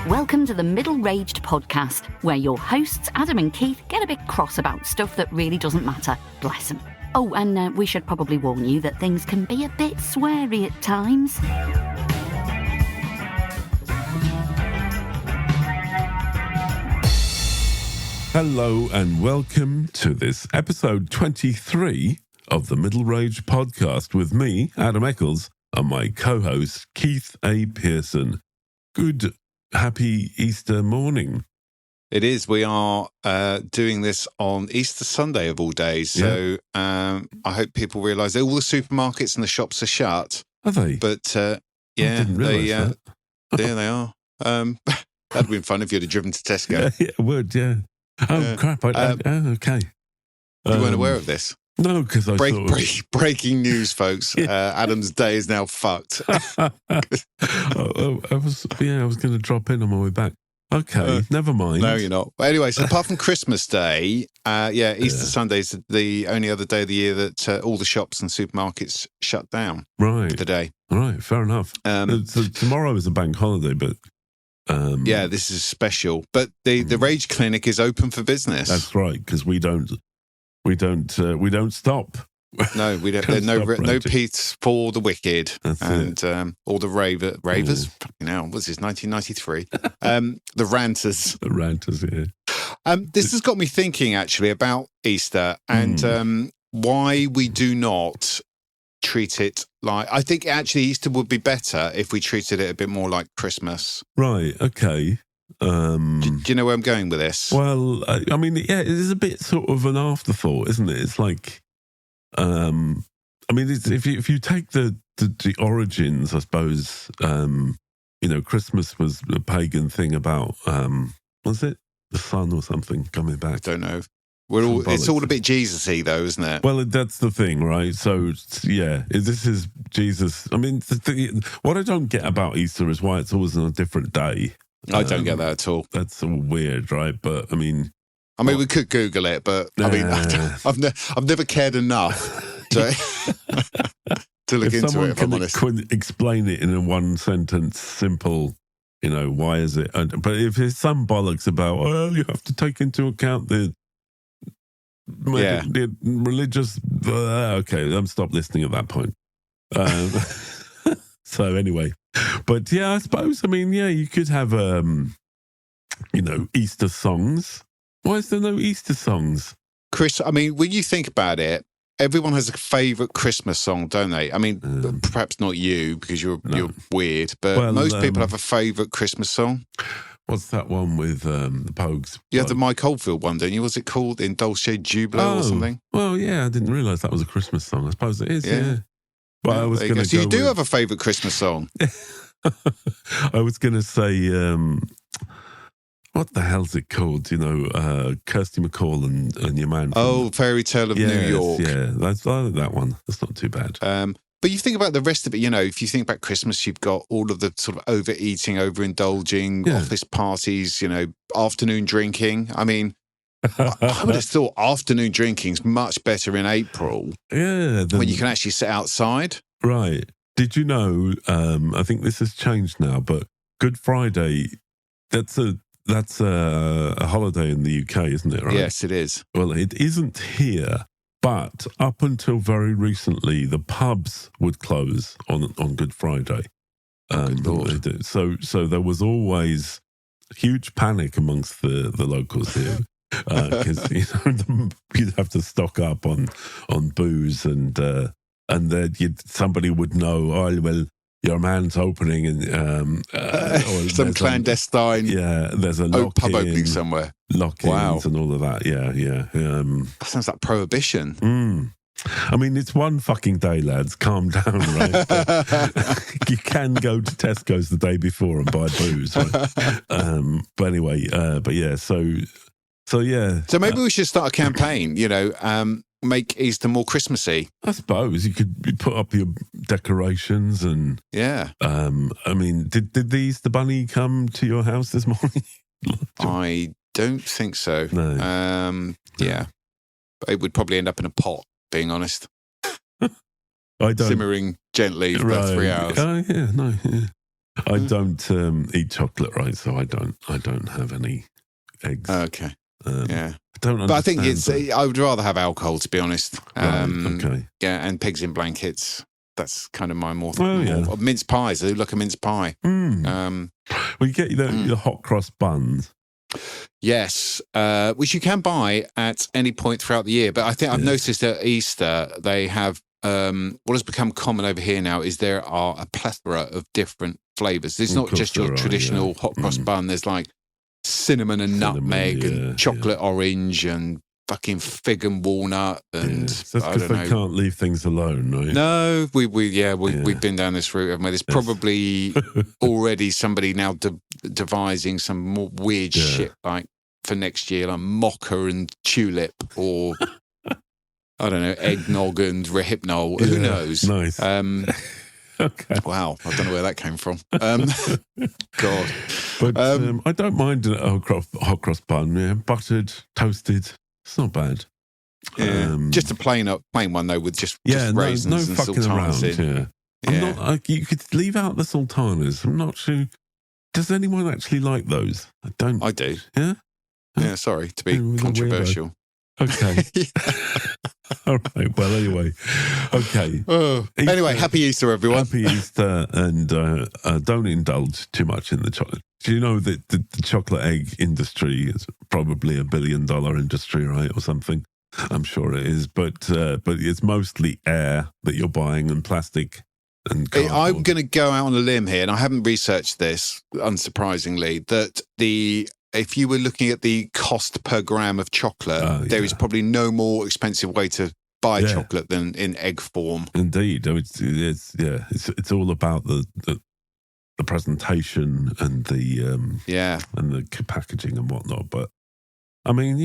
Welcome to the Middle-Raged Podcast, where your hosts, Adam and Keith, get a bit cross about stuff that really doesn't matter. Bless them. Oh, and we should probably warn you that things can be a bit sweary at times. Hello and welcome to this episode 23 of the Middle-Raged Podcast with me, Adam Eccles, and my co-host, Keith A. Pearson. Good, happy Easter morning. It is. We are doing this on Easter Sunday of all days. So I hope people realise that all the supermarkets and the shops are shut. Are they? But I didn't realise that. There they are. That'd have been fun if you'd have driven to Tesco. Yeah, it would, yeah. Oh, crap. Okay. You weren't aware of this? No, because I breaking news, folks. Adam's day is now fucked. I was going to drop in on my way back. Okay, never mind. No, you're not. But anyway, so apart from Christmas Day, Easter Sunday is the only other day of the year that all the shops and supermarkets shut down. Right. For the day. Right, fair enough. So tomorrow is a bank holiday, but... this is special. But the Rage Clinic is open for business. That's right, because we don't stop. No, we don't. There's no peace for the wicked. That's and all the ravers. You know, what's this? 1993. The ranters. The ranters. Yeah. This has got me thinking actually about Easter and why we do not treat it like. I think actually Easter would be better if we treated it a bit more like Christmas. Right. Okay. Do you know where I'm going with this? Well, I mean, yeah, it is a bit sort of an afterthought, isn't it? It's like, I mean, if you take the origins, I suppose, Christmas was a pagan thing about, was it the sun or something coming back? I don't know. It's all a bit Jesus-y though, isn't it? Well, that's the thing, right? So, yeah, this is Jesus. I mean, what I don't get about Easter is why it's always on a different day. I don't get that at all. That's all weird, right? But I mean, we could Google it, but I mean, I've never cared enough to look into it. If I'm honest, could explain it in a one sentence, simple. Why is it? But if there's some bollocks about, you have to take into account the religious. Okay, I'm stop listening at that point. So anyway. But yeah, I suppose, you could have, Easter songs. Why is there no Easter songs? Chris, when you think about it, everyone has a favourite Christmas song, don't they? Perhaps not you, because you're weird, but most people have a favourite Christmas song. What's that one with the Pogues? You have the Mike Oldfield one, don't you? What's it called? In Dolce Jubilo or something? Well, yeah, I didn't realise that was a Christmas song. I suppose it is, yeah. But I was going to So you do have a favourite Christmas song? I was going to say, what the hell's it called? Kirsty MacColl and your man. Fairy Tale of New York. Yeah, I like that one. That's not too bad. But you think about the rest of it, if you think about Christmas, you've got all of the sort of overeating, overindulging, office parties, afternoon drinking. I would have thought afternoon drinking's much better in April. Yeah. When you can actually sit outside. Right. Did you know, I think this has changed now, but Good Friday, that's a holiday in the UK, isn't it? Right? Yes, it is. Well, it isn't here, but up until very recently, the pubs would close on Good Friday. Lord. They do. So there was always huge panic amongst the locals here. Because you'd have to stock up on booze and then somebody would know, your man's opening and some clandestine there's a pub opening somewhere, lock-ins and all of that. That sounds like prohibition. It's one fucking day, lads. Calm down, right? You can go to Tesco's the day before and buy booze, right? But anyway, So yeah. So maybe we should start a campaign, make Easter more Christmassy. I suppose you could put up your decorations and... Yeah. Did the Easter Bunny come to your house this morning? I don't think so. No. Yeah. But it would probably end up in a pot, being honest. I don't... Simmering gently for about 3 hours. Yeah. I don't eat chocolate, right? So I don't have any eggs. Okay. Yeah. I don't understand. But I think I would rather have alcohol, to be honest. Okay. Yeah, and pigs in blankets. That's kind of my more mince pies. They look a mince pie. Well, you get the hot cross buns. Yes, which you can buy at any point throughout the year. But I think I've noticed at Easter they have what has become common over here now is there are a plethora of different flavours. It's not just your traditional hot cross bun. There's like cinnamon and nutmeg and chocolate orange and fucking fig and walnut and so that's because they can't leave things alone, right? No, we've been down this route, haven't we? There's probably already somebody now devising some more weird shit like for next year, like mocha and tulip or I don't know, eggnog and rehypnol. Who knows? Nice. Okay. Wow, I don't know where that came from. God. But I don't mind a hot cross bun. Yeah, buttered, toasted. It's not bad. Yeah. Just a plain one though, with just raisins no and fucking sultanas around. in. I'm not. You could leave out the sultanas. I'm not sure. Does anyone actually like those? I don't. I do. Yeah. Yeah. Sorry to be controversial. Okay. All right. Well, anyway. Okay. Anyway, happy Easter, everyone. Happy Easter, and don't indulge too much in the chocolate. Do you know that the chocolate egg industry is probably $1 billion industry, right, or something? I'm sure it is, but it's mostly air that you're buying and plastic and cardboard. I'm going to go out on a limb here, and I haven't researched this, unsurprisingly, that if you were looking at the cost per gram of chocolate, there is probably no more expensive way to buy chocolate than in egg form. Indeed, it's all about the presentation and the and the packaging and whatnot. But I mean,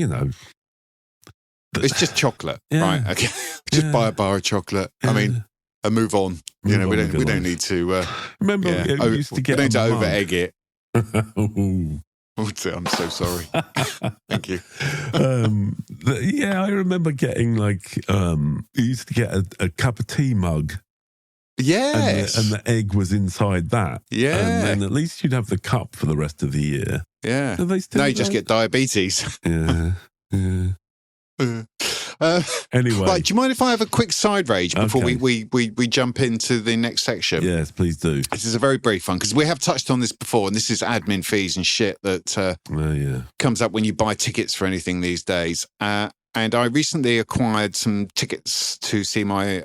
it's just chocolate, right? Okay, just buy a bar of chocolate. I mean, and move on. We don't need to. Remember, we used to get. We don't need to over egg it. I'm so sorry. Thank you. I remember getting you used to get a cup of tea mug. Yes. And the egg was inside that. Yeah. And then at least you'd have the cup for the rest of the year. Yeah. Now you just get diabetes. Yeah. Anyway. Right, do you mind if I have a quick side rage before we jump into the next section? Yes, please do. This is a very brief one because we have touched on this before, and this is admin fees and shit that comes up when you buy tickets for anything these days. And I recently acquired some tickets to see my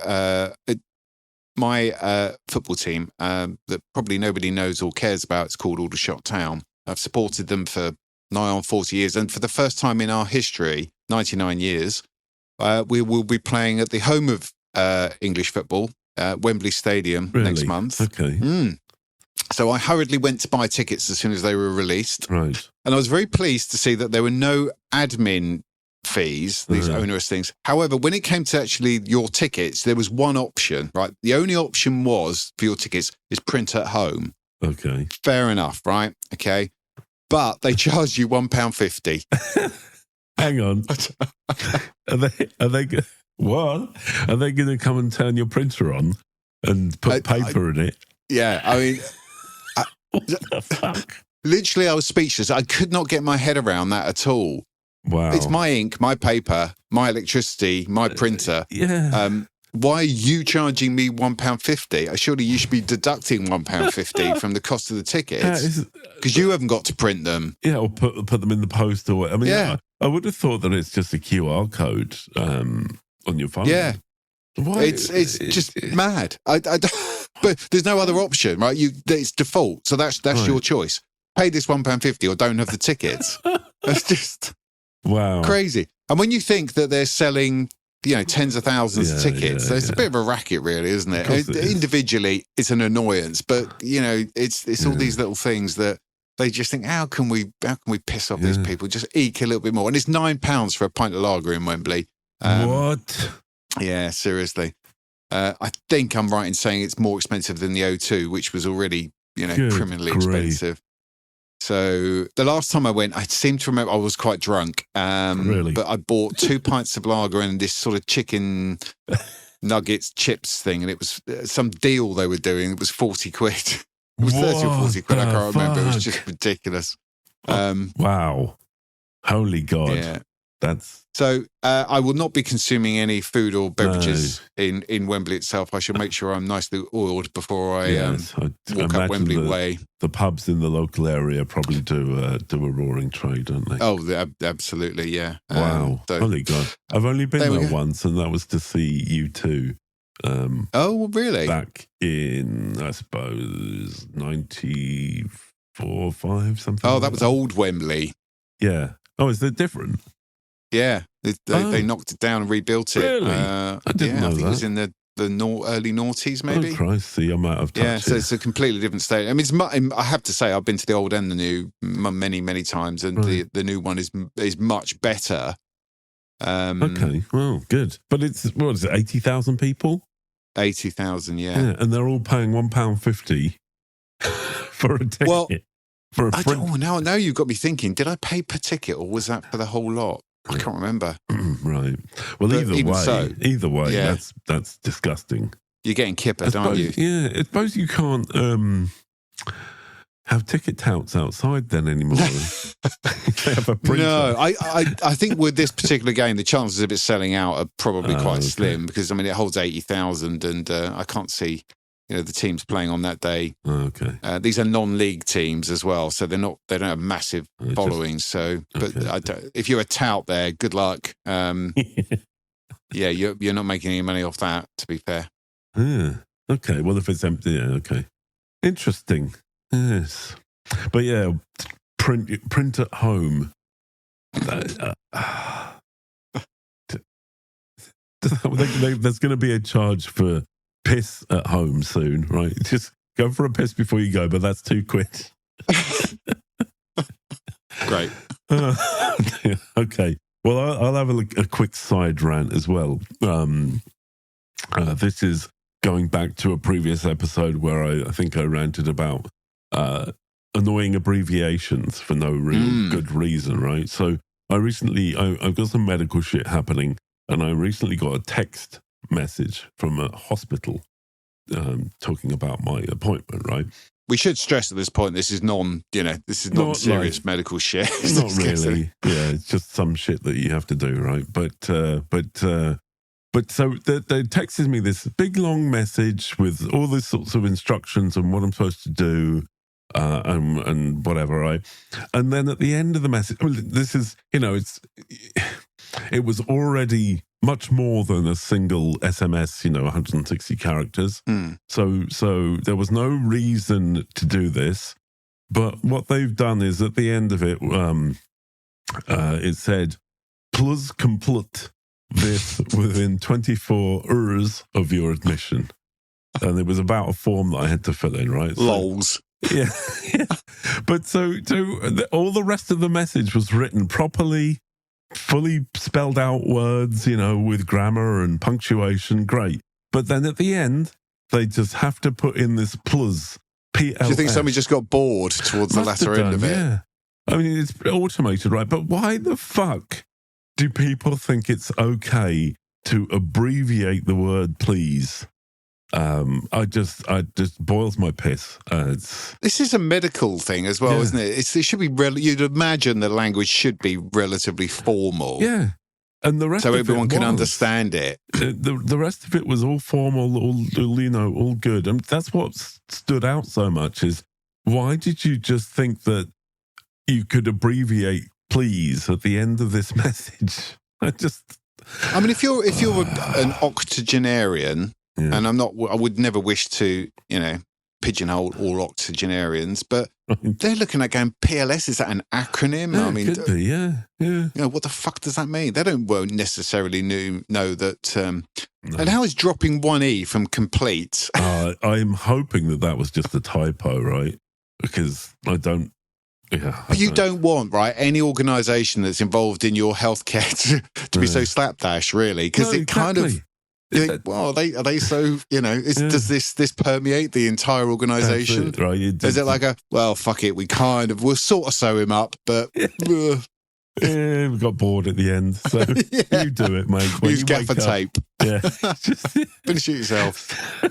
football team that probably nobody knows or cares about. It's called Aldershot Town. I've supported them for nigh on 40 years, and for the first time in our history, 99 years, we will be playing at the home of English football, Wembley Stadium, next month. Okay. So I hurriedly went to buy tickets as soon as they were released. Right. And I was very pleased to see that there were no admin fees, these onerous things. However, when it came to actually your tickets, there was one option, right? The only option was for your tickets is print at home. Okay. Fair enough, right? Okay. But they charged you £1.50. Hang on. Are they what? Are they going to come and turn your printer on and put paper in it? Yeah, I mean, what the fuck? Literally, I was speechless. I could not get my head around that at all. Wow. It's my ink, my paper, my electricity, my printer. Why are you charging me £1.50? Surely you should be deducting £1.50 from the cost of the tickets because you haven't got to print them. Yeah, or put them in the post or what. I mean, I would have thought that it's just a QR code on your phone. Yeah. Why? It's just mad. I but there's no other option, right? It's default, so that's your choice. Pay this £1.50 or don't have the tickets. That's just crazy. And when you think that they're selling, tens of thousands of tickets, so it's a bit of a racket, really, isn't it? Individually, it's an annoyance, but it's all these little things that they just think, how can we piss off these people? Just eke a little bit more, and it's £9 for a pint of lager in Wembley. What? Yeah, seriously. I think I'm right in saying it's more expensive than the O2, which was already, criminally expensive. So the last time I went, I seem to remember I was quite drunk. Really? But I bought 2 pints of lager and this sort of chicken nuggets chips thing, and it was some deal they were doing. It was 40 quid. It was 30 or 40 quid. I can't remember. It was fuck? just ridiculous. Wow. Holy God. Yeah. That's... So I will not be consuming any food or beverages in Wembley itself. I should make sure I'm nicely oiled before I walk up Wembley Way. The pubs in the local area probably do a roaring trade, don't they? Oh, absolutely, yeah. Wow. Holy God. I've only been there once, and that was to see U2. Oh, really? Back in, I suppose, 94, 5, something. Oh, that was old Wembley. Yeah. Oh, is that different? Yeah, they knocked it down and rebuilt it. Really? I didn't know I think that. it was in the early noughties, maybe. Oh, Christ, see, I'm out of touch. Yeah, so it's a completely different state. I mean, I have to say, I've been to the old and the new many, many times, and the new one is much better. Okay, well, good. But it's, what is it, 80,000 people? 80,000, yeah. And they're all paying £1.50 for a ticket. Well, for a now you've got me thinking, did I pay per ticket, or was that for the whole lot? I can't remember. Right. Well, either way, yeah. that's disgusting. You're getting kippered, aren't you? Yeah. I suppose you can't have ticket touts outside then anymore. They have a printer. No, I think with this particular game, the chances of it selling out are probably quite slim, because I mean it holds 80,000, and I can't see the teams playing on that day. Okay. These are non-league teams as well, so they don't have massive followings. So, but if you're a tout there, good luck. Yeah, you're not making any money off that, to be fair. Yeah. Okay. Well, if it's empty, yeah. Okay. Interesting. Yes. But yeah, print at home. There's going to be a charge for piss at home soon, right? Just go for a piss before you go, but that's £2. Great. Okay. Well, I'll have a quick side rant as well. This is going back to a previous episode where I think I ranted about annoying abbreviations for no real good reason, right? So I've got some medical shit happening, and I recently got a text message from a hospital talking about my appointment, right? We should stress at this point, this is not serious medical shit. Not really. Yeah, it's just some shit that you have to do, right? But so they texted me this big long message with all these sorts of instructions on what I'm supposed to do, and whatever, right? And then at the end of the message, this is, it was already much more than a single SMS, 160 characters. So there was no reason to do this. But what they've done is at the end of it, it said, "Please complete this within 24 hours of your admission." And it was about a form that I had to fill in, right? Lols. Yeah. But so all the rest of the message was written properly, fully spelled out words, with grammar and punctuation. Great. But then at the end, they just have to put in this plus, PLS. Do you think somebody just got bored towards the latter end of it? Yeah. I mean, it's automated, right? But why the fuck do people think it's okay to abbreviate the word please? I just boils my piss. This is a medical thing as well, isn't it? It should be you'd imagine the language should be relatively formal. Yeah. And the rest so of everyone it can understand it. The rest of it was all formal, all good. And that's what stood out so much is, why did you just think that you could abbreviate please at the end of this message? I mean, if you're an octogenarian, and I would never wish to, pigeonhole all octogenarians, but they're looking at going, PLS, is that an acronym? Yeah, I mean, it could be, yeah. What the fuck does that mean? They won't necessarily know that. No. And how is dropping one E from complete? I'm hoping that was just a typo, right? Because I don't. Yeah, but you don't want, right, any organisation that's involved in your healthcare to be so slapdash, really, because kind of. You think, well, are they so, does this permeate the entire organisation? Right? Is it like well, fuck it, we'll sort of sew him up, but... Yeah, we got bored at the end, so you do it, mate. Use gaffer tape. Yeah. Finish it yourself.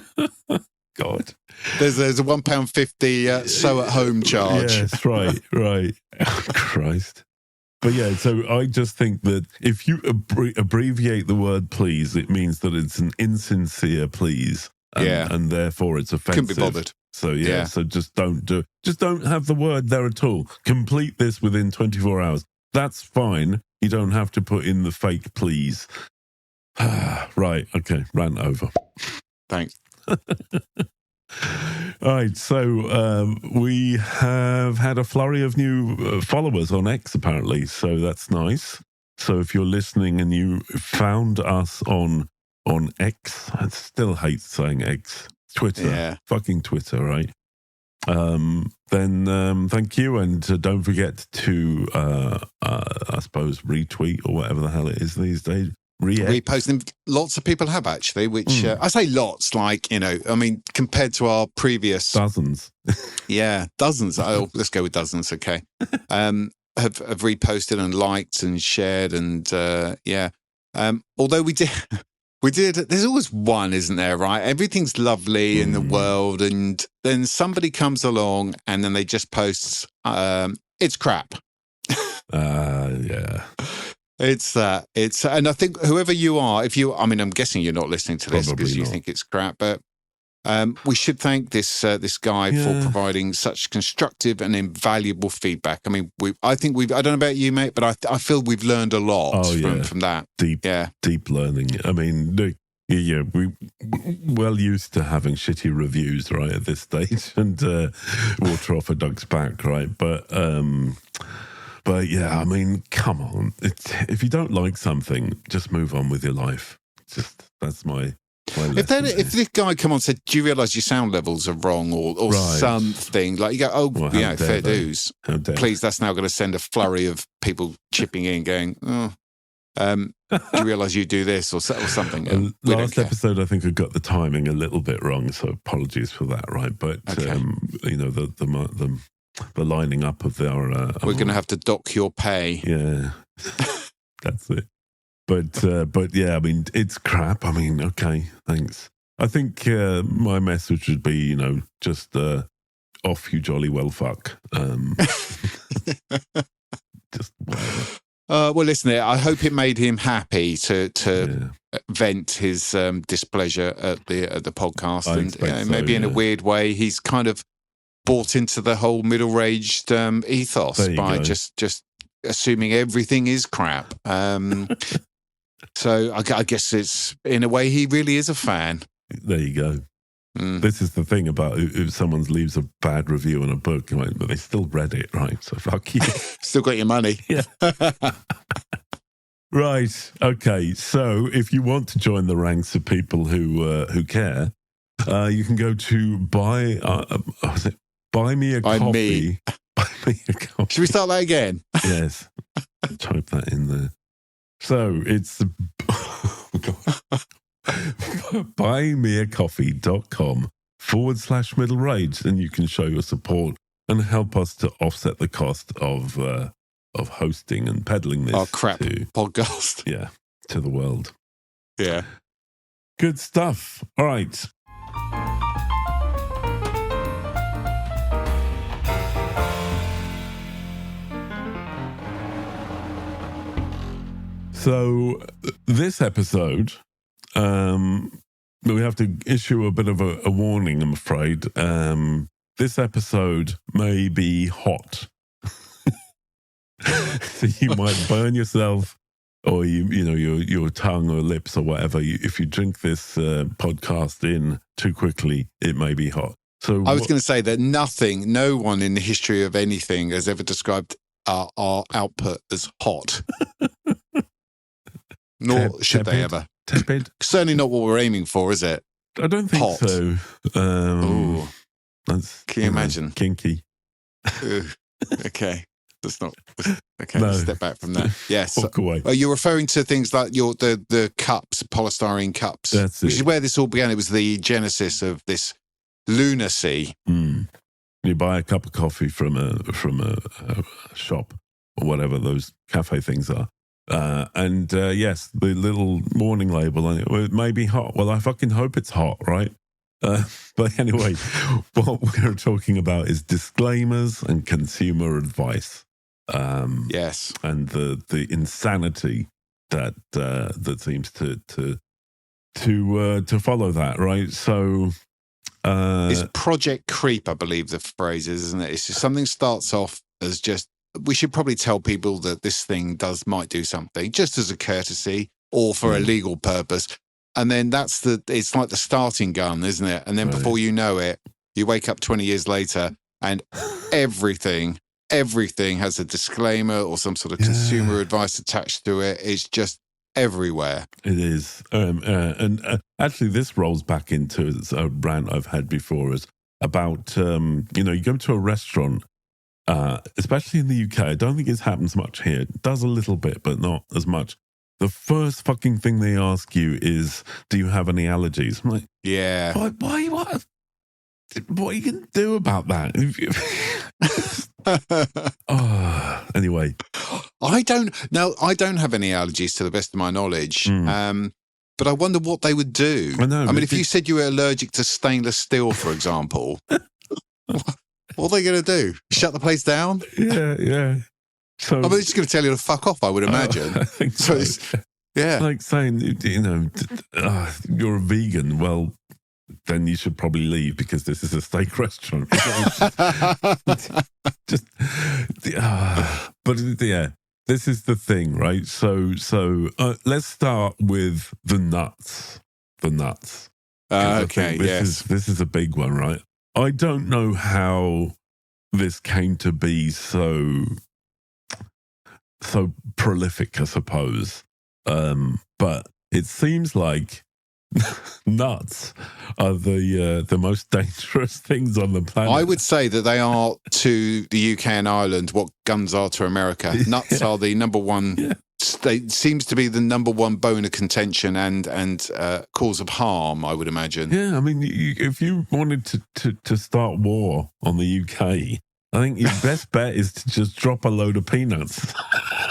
God. There's a £1.50 sew at home charge. Yes, right. Oh, Christ. But yeah, so I just think that if you abbreviate the word please, it means that it's an insincere please. And therefore it's offensive. Couldn't be bothered. So so just don't have the word there at all. Complete this within 24 hours. That's fine. You don't have to put in the fake please. Right, okay, rant over. Thanks. All right, so we have had a flurry of new followers on X, apparently, so that's nice. So if you're listening and you found us on X, I still hate saying X, Twitter, fucking Twitter, right? Then thank you, and don't forget to, I suppose, retweet or whatever the hell it is these days. Reposting. Lots of people have, actually, which I say lots, like, I mean, compared to our previous... Dozens. Dozens. Oh, let's go with dozens, okay. Have reposted and liked and shared and, although we did... There's always one, isn't there, right? Everything's lovely in the world, and then somebody comes along and then they just post, it's crap. Yeah. And I think whoever you are, I'm guessing you're not listening to this Probably because you not. think it's crap, but we should thank this guy for providing such constructive and invaluable feedback. I mean, I don't know about you, mate, but I feel we've learned a lot from that. Deep learning. I mean, we well used to having shitty reviews, right, at this stage, and water off a duck's back, right? But yeah, I mean, come on. If you don't like something, just move on with your life. That's my lesson. If this guy come on and said, do you realise your sound levels are wrong or something, like you go, fair dues. Please, that's now going to send a flurry of people chipping in going, do you realise you do this or something? Last episode, I think I got the timing a little bit wrong, so apologies for that, right? But, the lining up of our... we're going to have to dock your pay. Yeah, that's it. But yeah, I mean, it's crap. I mean, okay, thanks. I think my message would be, just off you jolly well fuck. Just whatever. Well, listen, I hope it made him happy to vent his displeasure at the podcast. And maybe in a weird way, he's kind of bought into the whole middle-aged ethos by just assuming everything is crap. So I guess it's, in a way, he really is a fan. There you go. This is the thing about if someone leaves a bad review on a book, but they still read it, right? So fuck you. Still got your money. Yeah. Right. Okay. So if you want to join the ranks of people who care, you can go to Buy Me a Coffee. Buy Me a Coffee. Should we start that again? Yes. Type that in there. So it's buymeacoffee.com/middle rage, and you can show your support and help us to offset the cost of hosting and peddling this podcast. Yeah, to the world. Yeah. Good stuff. All right. So this episode, we have to issue a bit of a warning, I'm afraid. This episode may be hot. So you might burn yourself, or your tongue or lips or whatever. If you drink this podcast in too quickly, it may be hot. So I was going to say that no one in the history of anything has ever described our output as hot. Nor should they ever. Tepid? Certainly not what we're aiming for, is it? I don't think hot. so. Can you imagine? Kinky. Okay. That's not... Okay, no. Step back from that. Yes. Walk away. You're referring to things like the cups, polystyrene cups. That's which is where this all began. It was the genesis of this lunacy. You buy a cup of coffee from a shop or whatever those cafe things are. Yes, the little warning label on it may be hot. Well, I fucking hope it's hot, right? But anyway, what we're talking about is disclaimers and consumer advice. Yes, and the insanity that seems to follow that, right? So it's Project Creep, I believe the phrase is, isn't it? It's just something starts off as just, we should probably tell people that this thing might do something, just as a courtesy or for a legal purpose. And then it's like the starting gun, isn't it? And then before you know it, you wake up 20 years later and everything has a disclaimer or some sort of consumer advice attached to it. It's just everywhere. It is. And actually, this rolls back into a rant I've had before, is about, you go to a restaurant, especially in the UK. I don't think it happens much here. It does a little bit, but not as much. The first fucking thing they ask you is, do you have any allergies? I'm like, yeah. Why? What are you going to do about that? Anyway. I don't have any allergies to the best of my knowledge. But I wonder what they would do. I know. I mean, if you said you were allergic to stainless steel, for example, what are they going to do? Shut the place down? Yeah. So, they're just going to tell you to fuck off, I would imagine. I think so. Yeah. Like saying, you're a vegan. Well, then you should probably leave because this is a steak restaurant. But yeah, this is the thing, right? So let's start with the nuts. Okay, This is a big one, right? I don't know how this came to be so prolific, I suppose. But it seems like nuts are the most dangerous things on the planet. I would say that they are to the UK and Ireland what guns are to America. Nuts are the number one. Yeah. It seems to be the number one bone of contention and cause of harm, I would imagine. Yeah, I mean, if you wanted to start war on the UK, I think your best bet is to just drop a load of peanuts.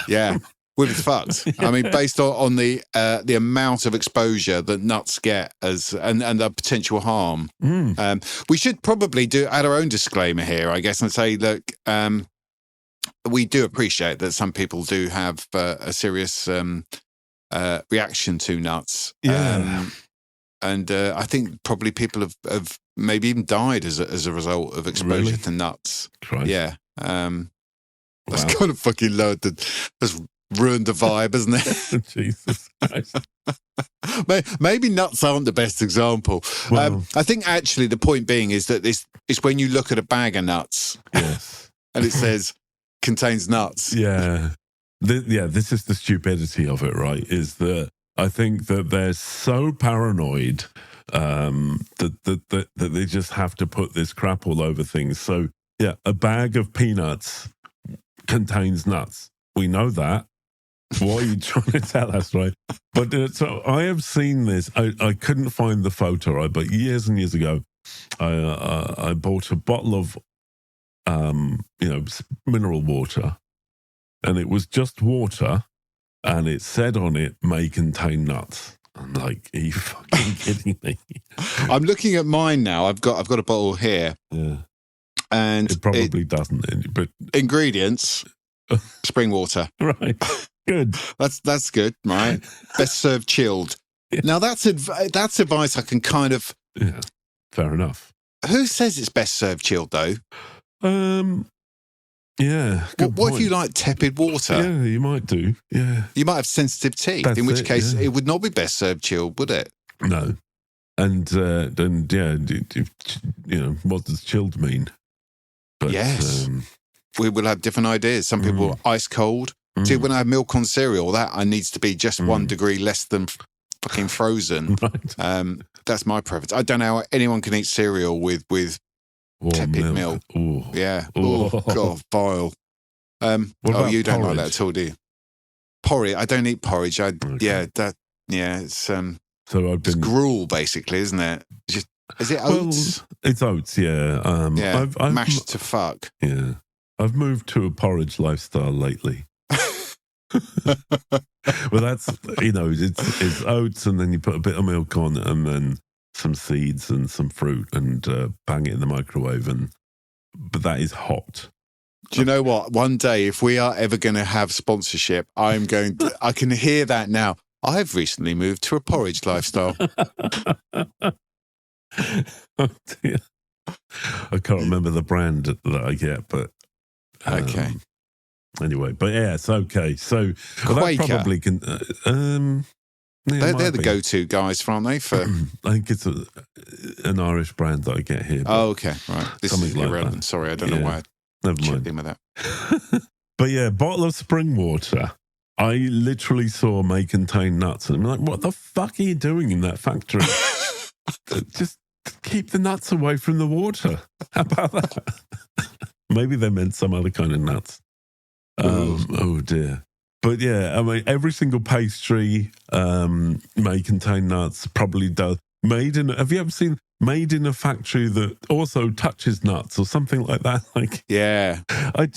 Yeah. We're fucked. I mean, based on the amount of exposure that nuts get and the potential harm. We should probably add our own disclaimer here, I guess, and say, look, we do appreciate that some people do have a serious reaction to nuts. Yeah. And I think probably people have maybe even died as a result of exposure to nuts. Christ. Yeah. That's kind of fucking low. That's ruined the vibe, isn't it? Jesus Christ. Maybe nuts aren't the best example. Well, I think actually the point being is that this is when you look at a bag of nuts, yes, and it says contains nuts. Yeah, this is the stupidity of it, right? Is that I think that they're so paranoid that they just have to put this crap all over things. So yeah, a bag of peanuts contains nuts. We know that. What are you trying to tell us, right? But so I have seen this. I couldn't find the photo, but years and years ago, I bought a bottle of, mineral water, and it was just water, and it said on it may contain nuts. I'm like, are you fucking kidding me? I'm looking at mine now. I've got a bottle here. Yeah, and it probably doesn't. But ingredients: spring water. Right. Good. That's good, right? Best served chilled. Yeah. Now that's advice I can kind of. Yeah, fair enough. Who says it's best served chilled though? Yeah. What if you like tepid water? Yeah, you might do. Yeah, you might have sensitive teeth. That's in which case, yeah. It would not be best served chilled, would it? No. And what does chilled mean? But, yes, we will have different ideas. Some people are ice cold. See, when I have milk on cereal, that needs to be just 1 degree less than fucking frozen. Right. That's my preference. I don't know how anyone can eat cereal with tepid milk. Ooh. Yeah. Ooh. Oh, God, vile. You don't like that at all, do you? Porridge. I don't eat porridge. Okay. It's So it's gruel, basically, isn't it? Is it oats? Well, it's oats, yeah. I've mashed to fuck. Yeah. I've moved to a porridge lifestyle lately. Well, that's, it's oats, and then you put a bit of milk on, and then some seeds and some fruit and bang it in the microwave, but that is hot. Do you know what? One day, if we are ever going to have sponsorship, I can hear that now. I've recently moved to a porridge lifestyle. Oh dear. I can't remember the brand that I get, but okay. Anyway, but yeah, it's okay. So Quaker. that probably can. They're the go-to guys, aren't they? For I think it's an Irish brand that I get here. Oh, okay, right. This is like irrelevant. that. Sorry, I don't know why. Never mind. In with that. But yeah, bottle of spring water. I literally saw may contain nuts, and I'm like, what the fuck are you doing in that factory? Just keep the nuts away from the water. How about that? Maybe they meant some other kind of nuts. Oh dear. But yeah, I mean, every single pastry may contain nuts, probably does. Have you ever seen made in a factory that also touches nuts or something like that? Like, yeah. I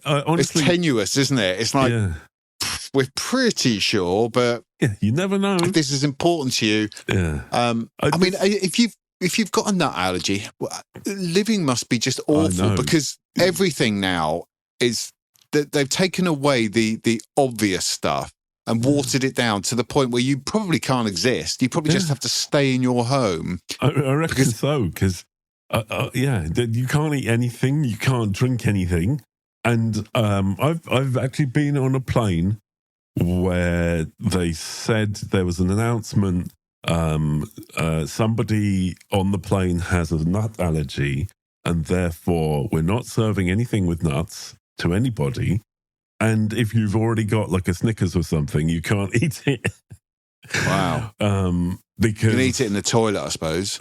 honestly. It's tenuous, isn't it? It's like, we're pretty sure, but yeah, you never know. If this is important to you. Yeah. I mean, if you've got a nut allergy, living must be just awful because everything now is that they've taken away the obvious stuff and watered it down to the point where you probably can't exist. You probably just have to stay in your home. I reckon so, because you can't eat anything, you can't drink anything, and I've actually been on a plane where they said there was an announcement. Somebody on the plane has a nut allergy, and therefore we're not serving anything with nuts to anybody. And if you've already got like a Snickers or something, you can't eat it. Wow. Because you can eat it in the toilet, I suppose.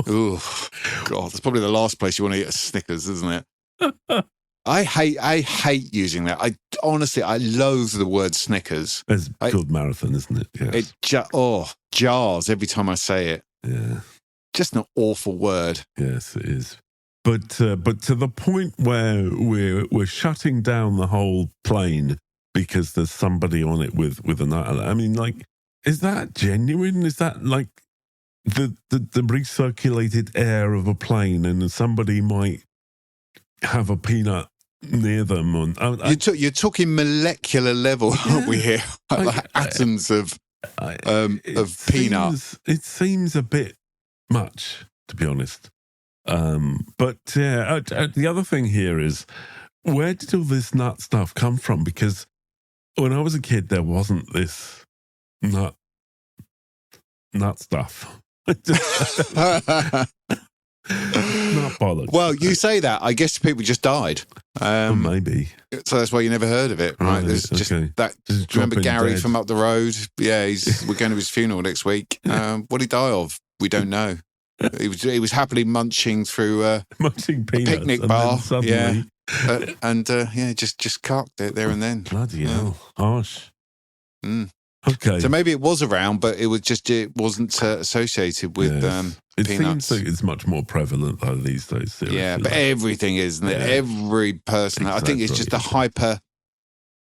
Oh, God, that's probably the last place you want to eat a Snickers, isn't it? I hate using that. I honestly loathe the word Snickers. It's called marathon, isn't it? Yes. It jars every time I say it. Yeah. Just an awful word. Yes, it is. But to the point where we're shutting down the whole plane because there's somebody on it with a nut. I mean, like, is that genuine? Is that like the recirculated air of a plane, and somebody might have a peanut near them? You're talking molecular level, aren't we here? Like atoms of peanut. It seems a bit much, to be honest. But yeah, the other thing here is, where did all this nut stuff come from? Because when I was a kid, there wasn't this nut stuff. Not bollocks. Well, you say that. I guess people just died. Maybe. So that's why you never heard of it, right? There's just that. Do you remember Gary from up the road? Yeah, we're going to his funeral next week. What did he die of? We don't know. He was happily munching through munching a picnic bar. Suddenly... just cocked it there and then. Bloody hell, harsh. Okay, so maybe it was around, but it wasn't associated with it peanuts. Seems like it's much more prevalent though these days. Seriously. Yeah, but everything is, isn't it? Yeah. Every person. Exactly. I think it's just a hyper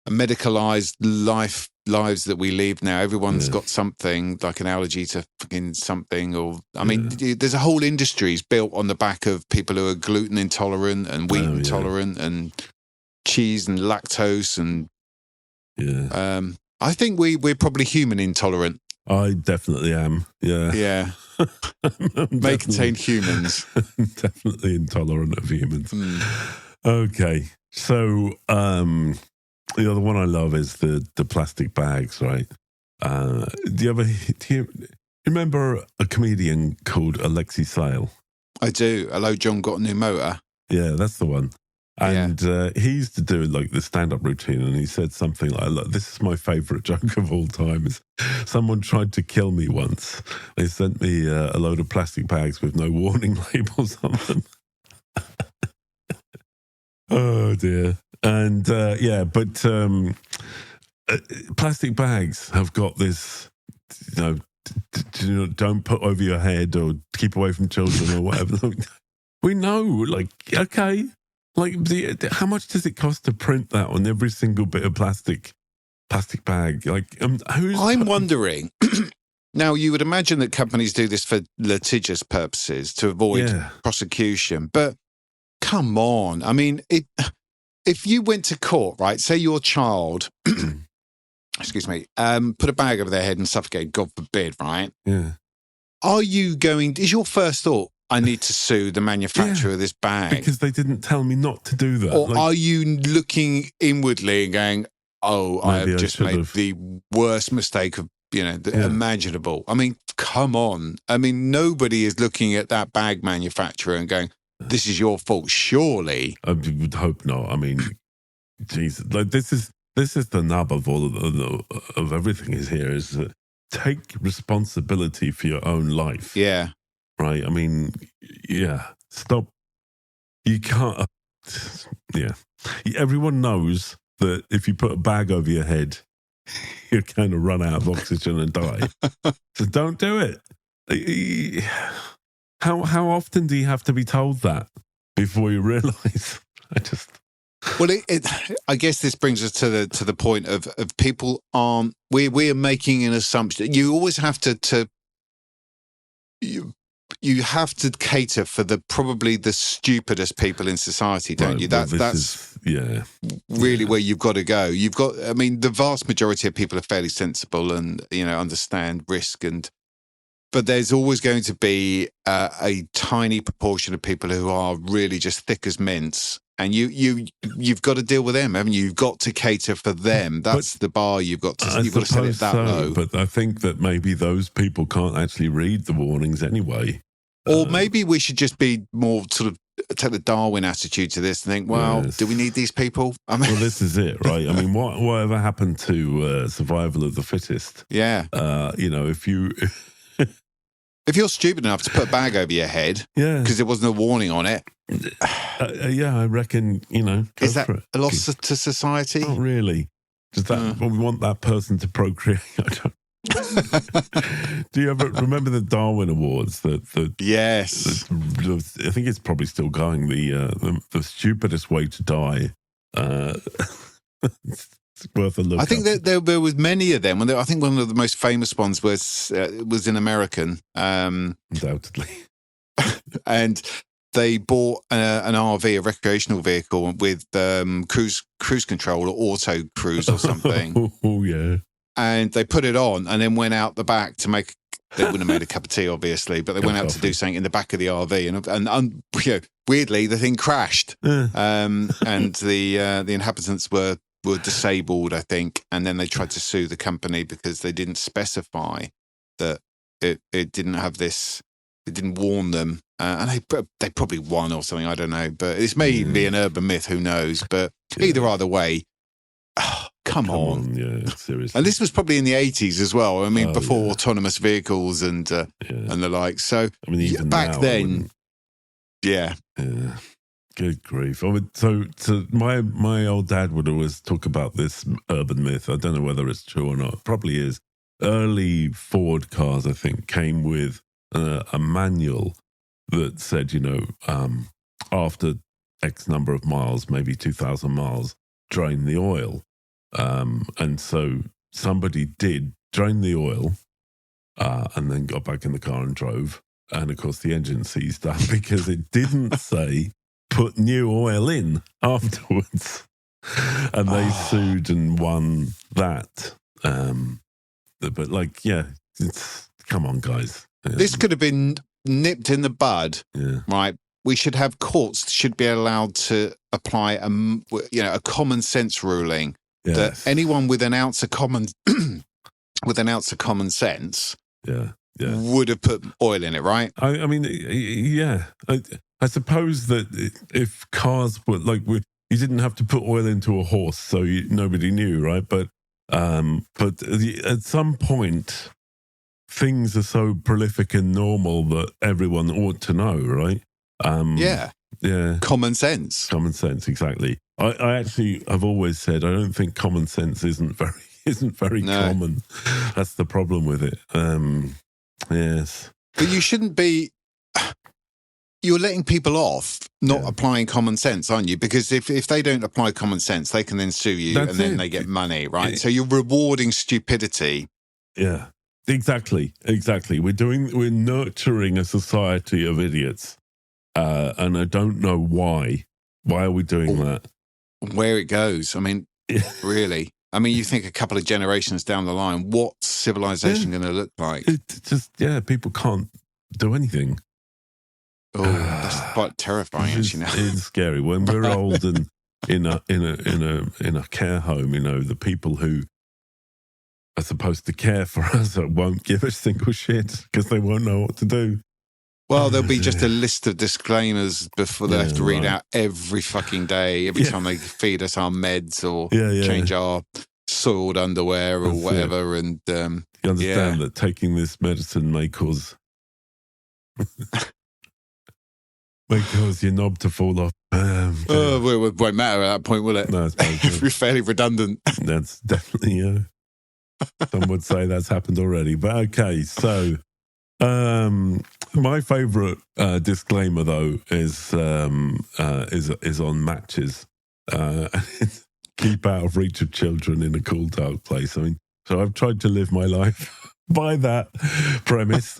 medicalized lives that we lead now. Everyone's got something like an allergy to fucking something, or I mean, there's a whole industries built on the back of people who are gluten intolerant and wheat intolerant and cheese and lactose and I think we're probably human intolerant. I definitely am. Yeah. Yeah. May contain humans. Definitely intolerant of humans. Okay. So the other one I love is the plastic bags, right? Do you remember a comedian called Alexei Sale? I do. Hello, John got a new motor. Yeah, that's the one. And he used to do like the stand-up routine, and he said something like, "This is my favourite joke of all time. Is someone tried to kill me once. They sent me a load of plastic bags with no warning labels on them." Oh dear. And plastic bags have got this, don't put over your head or keep away from children or whatever. We know, like, okay. Like, how much does it cost to print that on every single bit of plastic bag? Like, I'm wondering Now, you would imagine that companies do this for litigious purposes to avoid prosecution, but come on. I mean, if you went to court, right, say your child, excuse me, put a bag over their head and suffocate, God forbid, right? Yeah. Is your first thought, I need to sue the manufacturer of this bag? Because they didn't tell me not to do that. Or are you looking inwardly and going, oh, I have just made the worst mistake of, imaginable. I mean, come on. I mean, nobody is looking at that bag manufacturer and going, this is your fault, surely. I would hope not. I mean, Jesus, like this is the nub of all of everything is here is take responsibility for your own life. Yeah. Right. I mean, stop. You can't. Everyone knows that if you put a bag over your head, you're going to run out of oxygen and die. So don't do it. How often do you have to be told that before you realise? Well, I guess this brings us to the point of people aren't. We're making an assumption. You always have to you have to cater for probably the stupidest people in society, don't you? That's really where you've got to go. I mean, the vast majority of people are fairly sensible and understand risk, but there's always going to be a tiny proportion of people who are really just thick as mints. And you've got to deal with them, haven't you? You've got to cater for them. That's the bar. You've got to set it that low. But I think that maybe those people can't actually read the warnings anyway. Or maybe we should just be more sort of take the Darwin attitude to this and think, well, do we need these people? I mean, well, this is it, right? I mean, whatever happened to survival of the fittest? Yeah. If you... If you're stupid enough to put a bag over your head because there wasn't a warning on it. I reckon, is that a loss to society? Not really. Does that, we want that person to procreate. Do you ever remember the Darwin Awards? Yes. I think it's probably still going. The stupidest way to die. It's worth a look. I think that there was many of them. I think one of the most famous ones was in American. Undoubtedly. And they bought an RV, a recreational vehicle with cruise control or auto cruise or something. Oh, yeah. And they put it on and then went out the back to make. They wouldn't have made a cup of tea, obviously, but they went out to do something in the back of the RV, and weirdly the thing crashed, and the inhabitants were disabled, I think, and then they tried to sue the company because they didn't specify that it didn't have this. It didn't warn them, and they probably won or something. I don't know, but this may even be an urban myth. Who knows? But either way. Come on. Yeah, seriously. And this was probably in the 80s as well. I mean, before autonomous vehicles and the like. So I mean, even back now, then, Yeah. Good grief. So my old dad would always talk about this urban myth. I don't know whether it's true or not. It probably is. Early Ford cars, I think, came with a manual that said, after X number of miles, maybe 2,000 miles, drain the oil. And so somebody did drain the oil and then got back in the car and drove. And of course, the engine seized up because it didn't say put new oil in afterwards. And they sued and won that. But come on, guys. This could have been nipped in the bud, right? We should have courts should be allowed to apply a common sense ruling that anyone with an ounce of common sense would have put oil in it, right? I mean, I suppose that if cars were you didn't have to put oil into a horse, so nobody knew, right? But at some point, things are so prolific and normal that everyone ought to know, right? Common sense. Common sense, exactly. I actually have always said I don't think common sense isn't very common. That's the problem with it. Yes, but you shouldn't be. You're letting people off not applying common sense, aren't you? Because if they don't apply common sense, they can then sue you, and then they get money, right? So you're rewarding stupidity. Yeah. Exactly. We're nurturing a society of idiots, and I don't know why. Why are we doing that? Where it goes? I mean, really? I mean, you think a couple of generations down the line, what's civilization going to look like? People can't do anything. Oh, that's quite terrifying, actually. It's scary when we're old and in a care home. The people who are supposed to care for us won't give a single shit because they won't know what to do. Well, there'll be just a list of disclaimers before they have to read out every fucking day, every time they feed us our meds or change our soiled underwear or whatever. And you understand that taking this medicine may cause your knob to fall off. It won't matter at that point, will it? No, it's be fairly redundant. That's definitely, some would say that's happened already. But okay, so my favourite disclaimer though is on matches. Keep out of reach of children in a cool, dark place. I mean, so I've tried to live my life by that premise.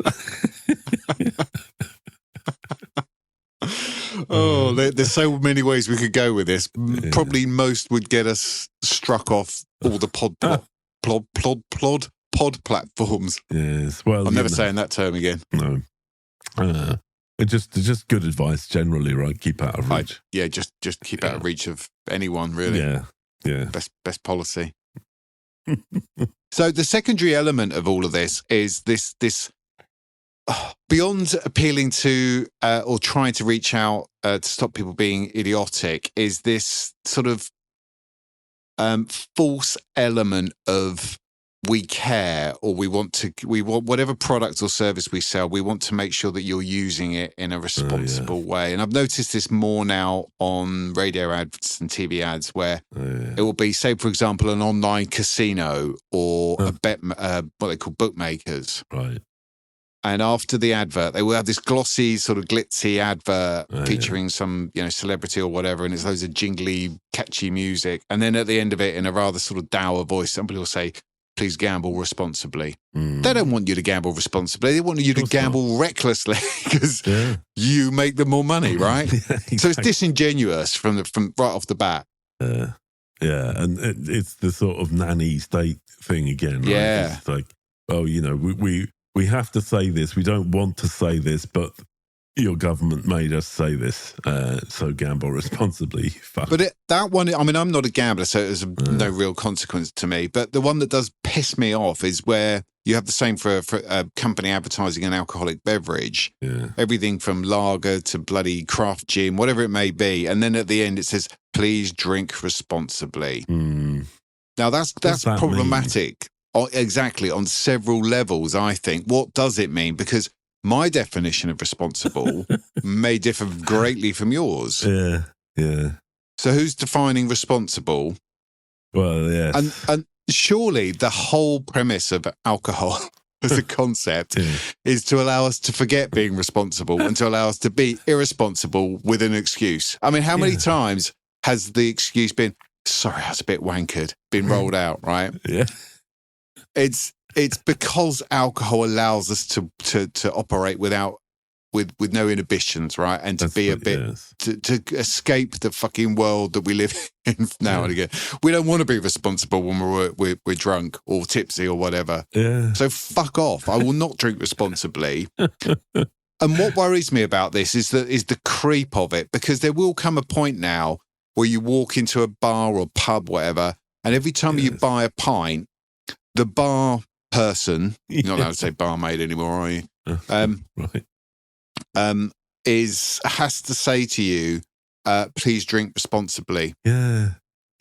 There's so many ways we could go with this. Yeah. Probably most would get us struck off all the pod platforms. Yes, well, I'm never saying that term again. No, it's just good advice generally, right? Keep out of reach. Just keep out of reach of anyone, really. Yeah. Best policy. So the secondary element of all of this is this beyond appealing to or trying to reach out to stop people being idiotic, is this sort of false element of we care, or we want whatever product or service we sell, we want to make sure that you're using it in a responsible way. And I've noticed this more now on radio ads and TV ads, where it will be, say, for example, an online casino or a bet, what they call bookmakers. Right. And after the advert, they will have this glossy, sort of glitzy advert featuring some, celebrity or whatever, and it's loads of jingly, catchy music. And then at the end of it, in a rather sort of dour voice, somebody will say, "Please gamble responsibly." They don't want you to gamble responsibly. They want you to gamble recklessly because you make them more money, right? Exactly. So it's disingenuous from right off the bat. And it's the sort of nanny state thing again, right? Yeah. It's like, we have to say this. We don't want to say this, but your government made us say this, so gamble responsibly. Fuck. But that one, I mean, I'm not a gambler, so there's no real consequence to me. But the one that does piss me off is where you have the same for a company advertising an alcoholic beverage. Yeah. Everything from lager to bloody craft gin, whatever it may be. And then at the end it says, "Please drink responsibly." Now that's problematic. Exactly, on several levels, I think. What does it mean? Because my definition of responsible may differ greatly from yours. Yeah. So who's defining responsible? Well, yes. And surely the whole premise of alcohol as a concept is to allow us to forget being responsible and to allow us to be irresponsible with an excuse. I mean, how many times has the excuse been, "Sorry, I was a bit wankered," been rolled out, right? Yeah. It's because alcohol allows us to operate with no inhibitions, right? And to be a bit to escape the fucking world that we live in now and again. We don't want to be responsible when we're drunk or tipsy or whatever. Yeah. So fuck off. I will not drink responsibly. And what worries me about this is the creep of it, because there will come a point now where you walk into a bar or pub, whatever, and every time you buy a pint, the bar person, you're not allowed to say barmaid anymore, are you? Right. Has to say to you, "Please drink responsibly." Yeah.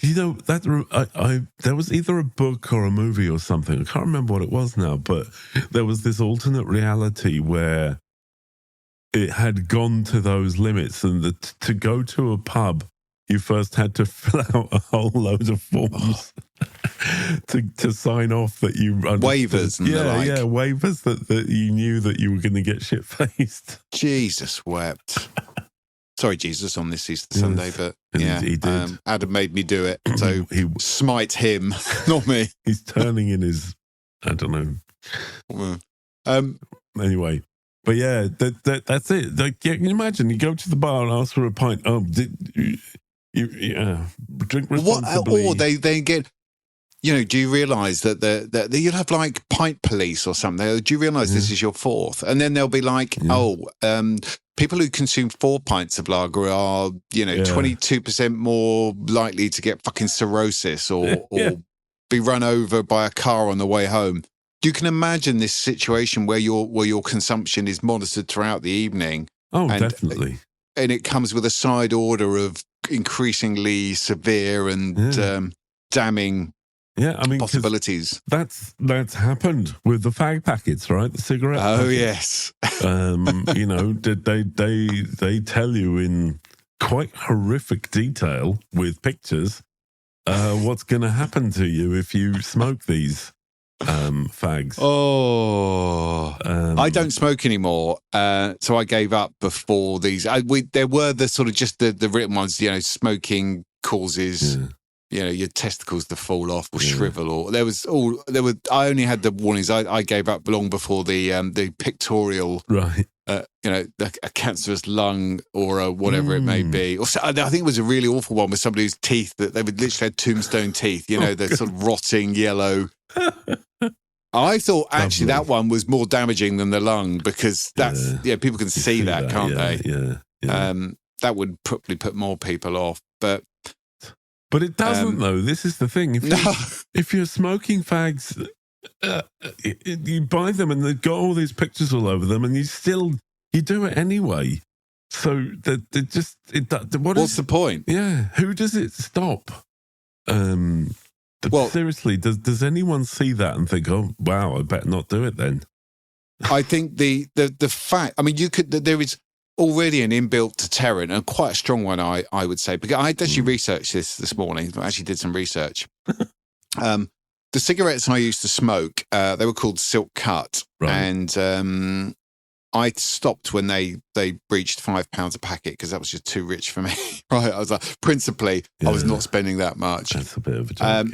That there was either a book or a movie or something. I can't remember what it was now, but there was this alternate reality where it had gone to those limits, and to go to a pub, you first had to fill out a whole load of forms to sign off that you waivers and the like. Waivers that you knew that you were going to get shit faced. Jesus wept. Sorry, Jesus, on this Easter Sunday, but he did. Adam made me do it, so he smite him, not me. He's turning in his, I don't know, Anyway, but yeah, that's it. Like, can you imagine? You go to the bar and ask for a pint. Oh, you drink responsibly. Or they get. Do you realise that you'll have like pint police or something? Do you realise this is your fourth? And then they'll be like, people who consume 4 pints of lager are, 22% more likely to get fucking cirrhosis or be run over by a car on the way home. You can imagine this situation where your consumption is monitored throughout the evening. Oh, definitely. And it comes with a side order of increasingly severe and damning possibilities. That's happened with the fag packets, right? The cigarette packets. Yes. They tell you in quite horrific detail with pictures what's going to happen to you if you smoke these fags. I don't smoke anymore, so I gave up before these. There were the sort of just the written ones. Smoking causes. Yeah. Your testicles to fall off or shrivel, or I only had the warnings. I gave up long before the pictorial, right? A cancerous lung or whatever it may be. Or I think it was a really awful one with somebody whose teeth that they would literally had tombstone teeth. The sort of rotting yellow. I thought actually that one was more damaging than the lung because that's people can see that, can't they? Yeah. That would probably put more people off, But it doesn't, though. This is the thing. If you're smoking fags, you buy them and they've got all these pictures all over them, and you do it anyway. So what's the point? Yeah, who does it stop? Seriously, does anyone see that and think, oh wow, I better not do it then? I think the fact. I mean, there is already an inbuilt deterrent, and quite a strong one, I would say. Because I actually researched this morning. I actually did some research. The cigarettes I used to smoke, they were called Silk Cut, right. And I stopped when they reached £5 a packet because that was just too rich for me. Right? I was like, principally, I was not spending that much. That's a bit of a joke.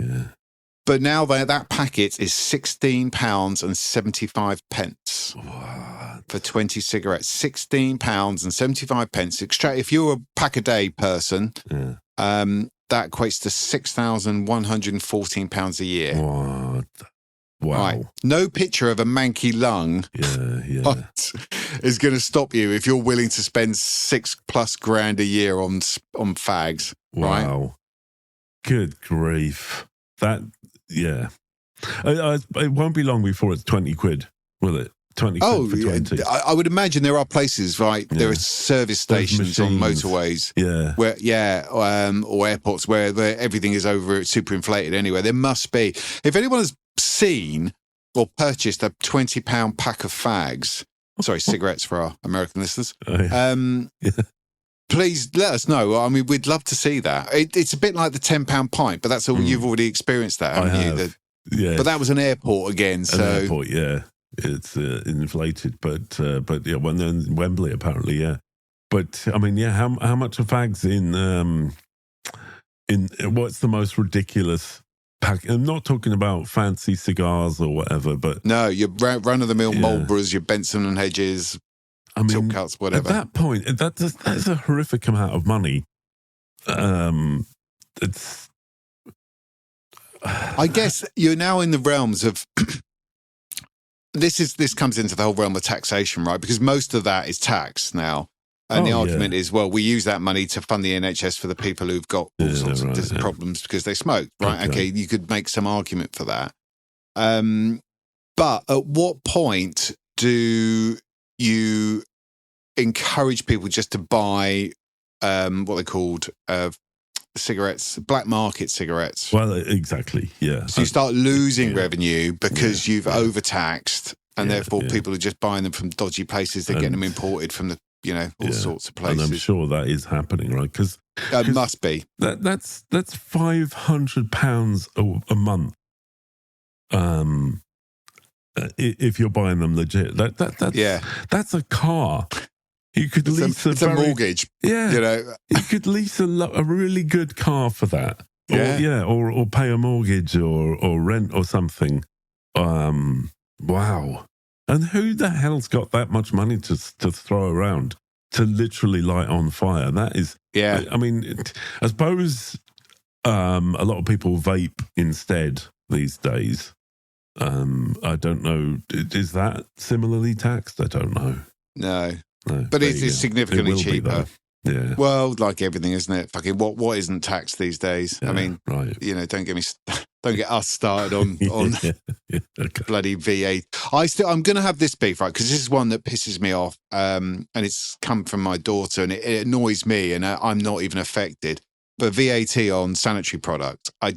But now that packet is £16.75 for 20 cigarettes. £16.75. If you're a pack a day person, that equates to £6,114 a year. What? Wow. Right. No picture of a manky lung is going to stop you if you're willing to spend $6+ grand a year on fags. Wow. Right? Good grief. It won't be long before it's 20 quid, will it? 20 quid for 20. I would imagine there are places, right? Yeah. There are service stations on motorways, or airports where everything is super inflated anyway. There must be. If anyone has seen or purchased a £20 pack of fags, cigarettes for our American listeners, please let us know. I mean, we'd love to see that. It's a bit like the £10 pint, but that's all. You've already experienced that, haven't you? But that was an airport again. An airport, yeah. It's inflated, but when they're in Wembley, apparently, yeah. But I mean, how much are fags in what's the most ridiculous pack? I'm not talking about fancy cigars or whatever, but no, your run-of-the-mill Marlboros, your Benson and Hedges, Silk Cuts, whatever. At that point, that's a horrific amount of money. It's. I guess you're now in the realms of. This comes into the whole realm of taxation, right? Because most of that is tax now. And the argument is, well, we use that money to fund the NHS for the people who've got all sorts of problems because they smoke, right? Okay, you could make some argument for that. But at what point do you encourage people just to buy what they called cigarettes, black market cigarettes? Well, exactly, yeah. So you start losing revenue because you've overtaxed, and therefore people are just buying them from dodgy places. They're getting them imported from the all sorts of places. And I'm sure that is happening, right? Because it must be. That's £500 a month. If you're buying them legit, that's a car. You could lease a mortgage. Yeah, you could lease a really good car for that. Or pay a mortgage or rent or something. Wow. And who the hell's got that much money to throw around to literally light on fire? That is, Yeah. I mean, I suppose a lot of people vape instead these days. I don't know. Is that similarly taxed? I don't know. No. But it's significantly cheaper. Yeah. Well, like everything, isn't it? Fucking what isn't taxed these days? Yeah, I mean, right. don't get us started on Okay. bloody V8. I'm going to have this beef, right? Because this is one that pisses me off, and it's come from my daughter, and it annoys me, and I'm not even affected. But VAT on sanitary products, I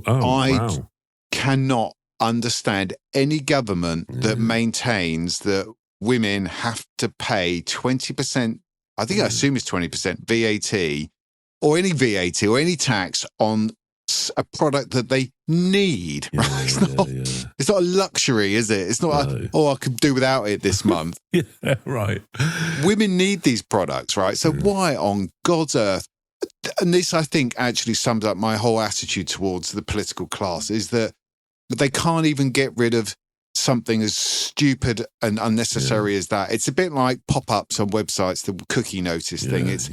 wow. cannot understand any government that maintains that women have to pay 20%. I think I assume it's 20% VAT or any VAT or any tax on a product that they need. Yeah, right? It's not a luxury, is it? It's not I could do without it this month. Yeah, right. Women need these products, right? So why on God's earth? And this, I think, actually sums up my whole attitude towards the political class, is that they can't even get rid of something as stupid and unnecessary as that. It's a bit like pop-ups on websites, the cookie notice thing. It's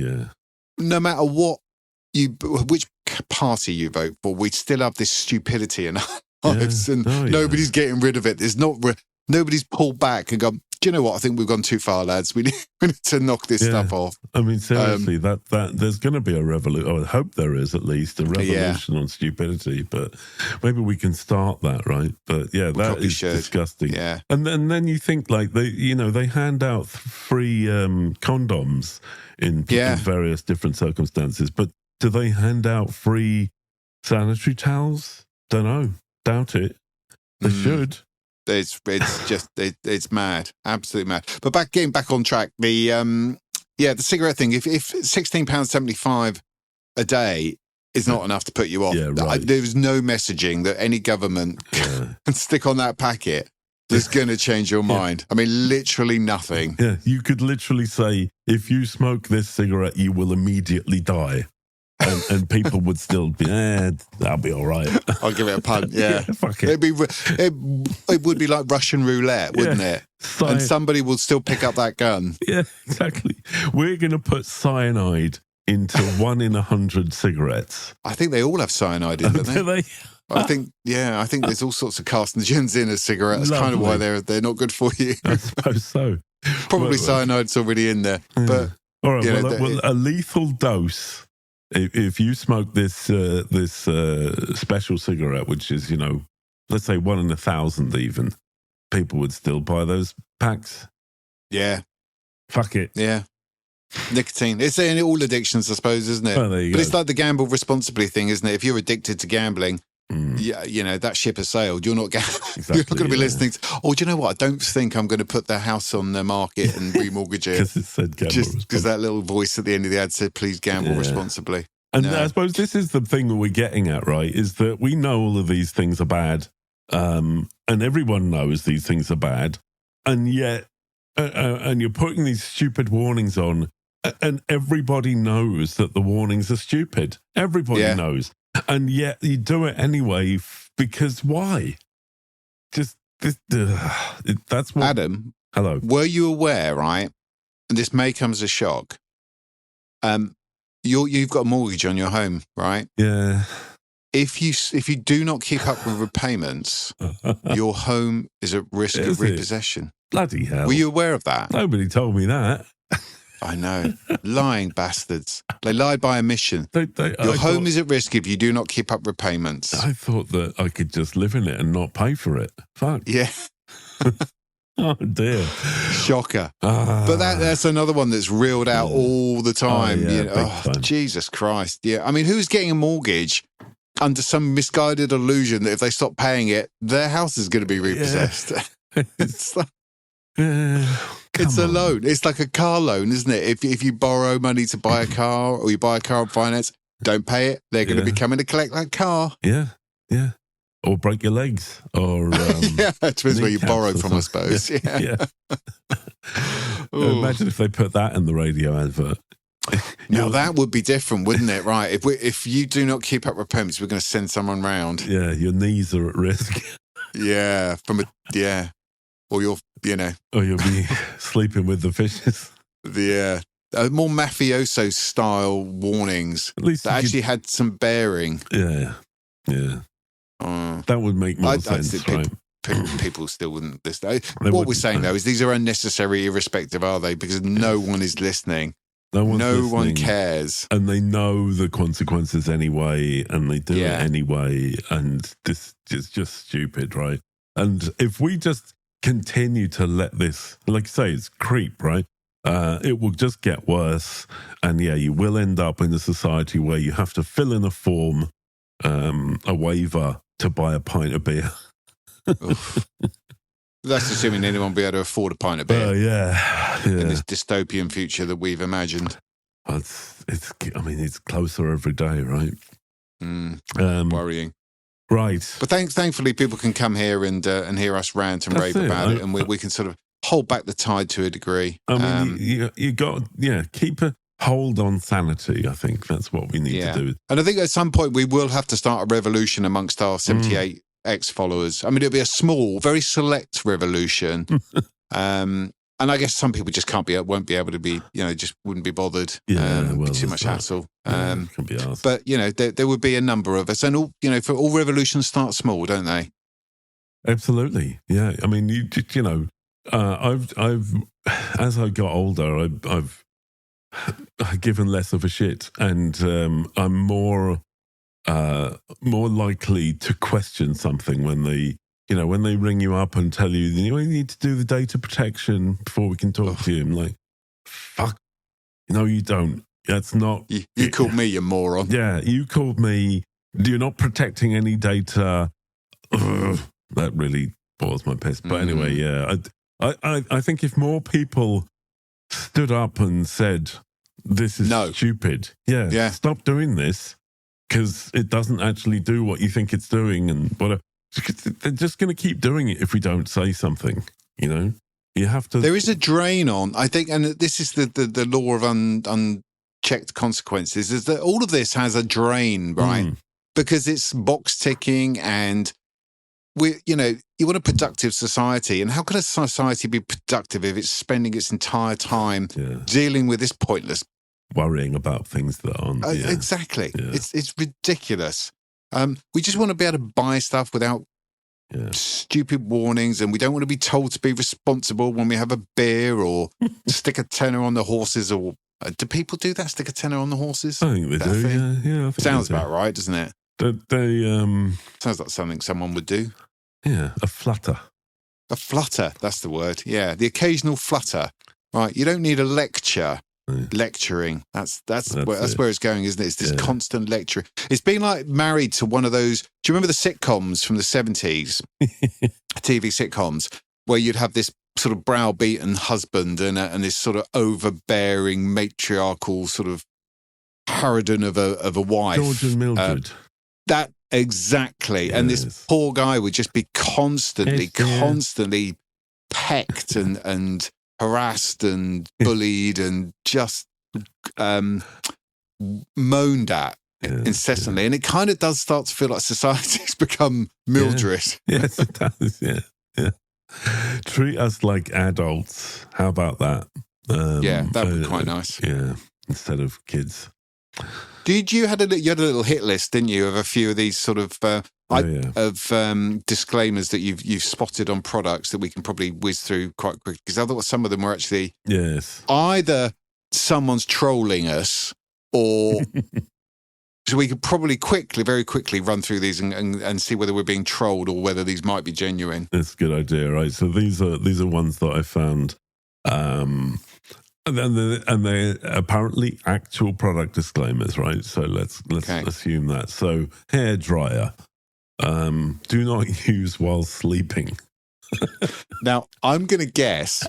no matter which party you vote for, we still have this stupidity in our lives, and nobody's getting rid of it. There's nobody's pulled back and gone, do you know what? I think we've gone too far, lads. We need to knock this stuff off. I mean, seriously, that there's going to be a revolution. I hope there is at least a revolution on stupidity. But maybe we can start that, right? But yeah, that is disgusting. Yeah, and then you think like they hand out free condoms in various different circumstances, but do they hand out free sanitary towels? Don't know. Doubt it. They should. It's just it's mad, absolutely mad. But getting back on track, the cigarette thing. If £16.75 a day is not enough to put you off, there's no messaging that any government can stick on that packet that's going to change your mind. I mean, literally nothing. Yeah, you could literally say, if you smoke this cigarette, you will immediately die. And people would still be, that'll be all right. I'll give it a punt, yeah. Fuck it. It would be like Russian roulette, wouldn't it? And somebody will still pick up that gun. Yeah, exactly. We're going to put cyanide into 1 in 100 cigarettes. I think they all have cyanide in, don't they? Do they? I think there's all sorts of carcinogens in a cigarette. That's kind of why they're not good for you. I suppose so. Probably cyanide's already in there. But all right, a lethal dose. If you smoke this special cigarette, which is, let's say 1 in 1,000 even, people would still buy those packs. Yeah. Fuck it. Yeah. Nicotine. It's in all addictions, I suppose, isn't it? Oh, there you go. It's like the gamble responsibly thing, isn't it? If you're addicted to gambling, that ship has sailed. You're not you're not going to be listening to, do you know what? I don't think I'm going to put the house on the market and remortgage it. Because it said gamble just because that little voice at the end of the ad said, please gamble responsibly. And I suppose this is the thing that we're getting at, right? Is that we know all of these things are bad, and everyone knows these things are bad, and yet, and you're putting these stupid warnings on, and everybody knows that the warnings are stupid. Everybody knows. And yet you do it anyway, because why? Just, that's what... Adam, hello. Were you aware, right, and this may come as a shock, you've got a mortgage on your home, right? Yeah. If you do not keep up with repayments, your home is at risk of repossession. Bloody hell. Were you aware of that? Nobody told me that. I know. Lying bastards. They lied by omission. Your home is at risk if you do not keep up repayments. I thought that I could just live in it and not pay for it. Fuck. Yeah. Oh, dear. Shocker. But that's another one that's reeled out all the time. Time. Jesus Christ. Yeah. I mean, who's getting a mortgage under some misguided illusion that if they stop paying it, their house is going to be repossessed? It's like... It's a loan. It's like a car loan, isn't it? If you borrow money to buy a car or you buy a car on finance, don't pay it. They're going to be coming to collect that car. Yeah, yeah. Or break your legs. Or yeah, that depends where you borrow from, I suppose. Yeah. Imagine if they put that in the radio advert. Now that would be different, wouldn't it? Right. If you do not keep up repayments, we're going to send someone round. Yeah, your knees are at risk. Yeah, or you'll be sleeping with the fishes. The more mafioso style warnings At least that actually had some bearing. Yeah. That would make more sense, right? People still wouldn't listen. What we're saying though is these are unnecessary, irrespective, are they? Because no one is listening. No one cares, and they know the consequences anyway, and they do it anyway, and this is just stupid, right? And if we just continue to let this, like you say, it's creep, right? It will just get worse, and you will end up in a society where you have to fill in a form, a waiver to buy a pint of beer. That's assuming anyone will be able to afford a pint of beer. In this dystopian future that we've imagined. It's closer every day, right? Worrying. Right. But thankfully, people can come here and hear us rant and rave about it, and we can sort of hold back the tide to a degree. I mean, you got keep a hold on sanity. I think that's what we need to do. And I think at some point we will have to start a revolution amongst our 78 ex-followers. I mean, it'll be a small, very select revolution. And I guess some people just won't be able to be, just wouldn't be bothered. It'd be too much hassle. Can be asked. But, there would be a number of us. And, all revolutions start small, don't they? Absolutely. Yeah. I mean, I've as I got older, I've given less of a shit, and I'm more likely to question something when they ring you up and tell you need to do the data protection before we can talk to you. I'm like, fuck, no, you don't. That's not. You called me, you moron. Yeah, you called me. You're not protecting any data. That really bores my piss. But anyway, I think if more people stood up and said, "This is stupid," stop doing this because it doesn't actually do what you think it's doing, and whatever. They're just going to keep doing it if we don't say something, You have to... There is a drain on, I think, and this is the law of unchecked consequences, is that all of this has a drain, right? Because it's box ticking, and you want a productive society. And how can a society be productive if it's spending its entire time dealing with this pointless... worrying about things that aren't... Exactly. Yeah. It's ridiculous. We just want to be able to buy stuff without stupid warnings, and we don't want to be told to be responsible when we have a beer or stick a tenner on the horses. Or do people do that? Stick a tenner on the horses? I think they do. Yeah. I think sounds about right, doesn't it? Sounds like something someone would do. Yeah, a flutter. A flutter. That's the word. Yeah, the occasional flutter. Right. You don't need a lecture. Lecturing. That's where it's going, isn't it? It's this constant lecturing. It's being like married to one of those. Do you remember the sitcoms from the 70s? TV sitcoms where you'd have this sort of browbeaten husband and this sort of overbearing matriarchal sort of harridan of a wife. George and Mildred. That exactly. And this poor guy would just be constantly pecked and harassed and bullied and just moaned at incessantly. And it kind of does start to feel like society's become Mildred. Yes, it does. Yeah. Treat us like adults. How about that? That would be quite nice. Yeah, instead of kids. You had a little hit list, didn't you, of a few of these sort of disclaimers that you've spotted on products that we can probably whiz through quite quickly, because I thought some of them were actually either someone's trolling us or so we could probably very quickly run through these and see whether we're being trolled or whether these might be genuine. That's a good idea, right? So these are ones that I found. And they're apparently actual product disclaimers, right? So let's assume that. So hairdryer, do not use while sleeping. Now I'm going to guess.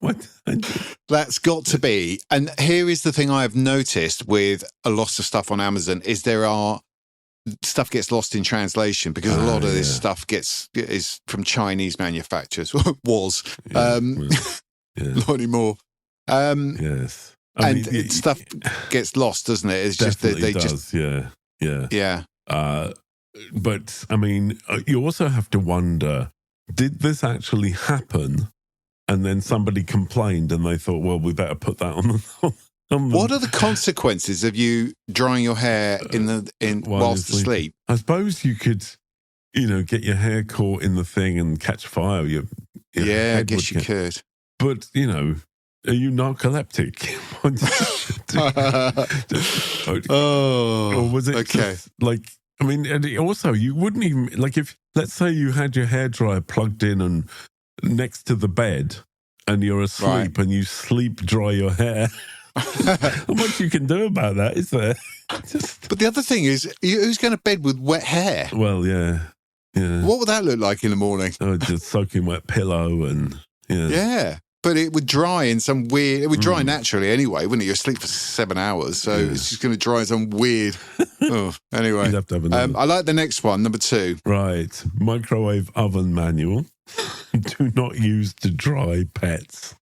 What? That's got to be. And here is the thing I have noticed with a lot of stuff on Amazon is stuff gets lost in translation because a lot of this stuff is from Chinese manufacturers. Not anymore. Yes. Stuff gets lost, doesn't it? It's just they just. Yeah. But I mean, you also have to wonder: did this actually happen? And then somebody complained, and they thought, "Well, we better put that on the." What are the consequences of you drying your hair whilst asleep? I suppose you could, get your hair caught in the thing and catch fire. I guess you could. But, are you narcoleptic? Or was it just, and also you wouldn't even, if, let's say you had your hairdryer plugged in and next to the bed and you're asleep and you sleep dry your hair. Not much you can do about that, is there? But the other thing is, who's going to bed with wet hair? Well, yeah. What would that look like in the morning? Oh, just soaking wet pillow and yeah. But it would dry in some weird. It would dry naturally anyway, wouldn't it? You're asleep for 7 hours, so it's just going to dry in some weird. Anyway, you'd have to have another. I like the next one, number 2. Right, microwave oven manual. Do not use to dry pets.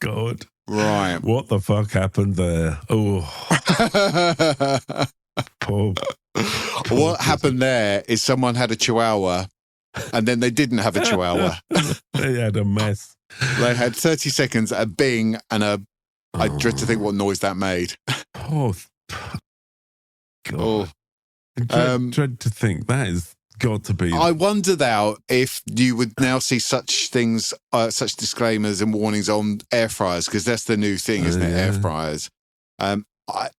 God. Right. What the fuck happened there? Oh. What happened there is someone had a chihuahua and then they didn't have a chihuahua. They had a mess. They had 30 seconds at bing and I dread to think what noise that made. Oh, God. Dread to think that is got to be. I wonder now if you would now see such things, such disclaimers and warnings on air fryers, because that's the new thing, isn't it? Air fryers.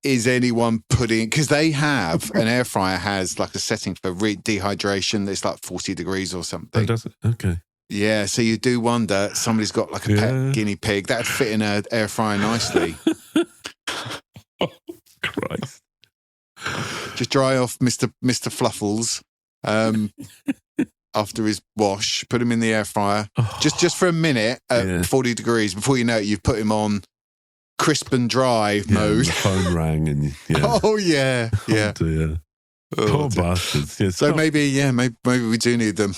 Is anyone putting, because they have, an air fryer has like a setting for dehydration. It's like 40 degrees or something. Oh, does it? Okay. Yeah, so you do wonder, somebody's got like a pet guinea pig. That'd fit in an air fryer nicely. Oh, Christ. Just dry off Mr. Fluffles. After his wash, put him in the air fryer just for a minute at 40 degrees. Before you know it, you've put him on crisp and dry mode. The phone rang and Oh dear. Poor bastards. Yeah, so maybe we do need them.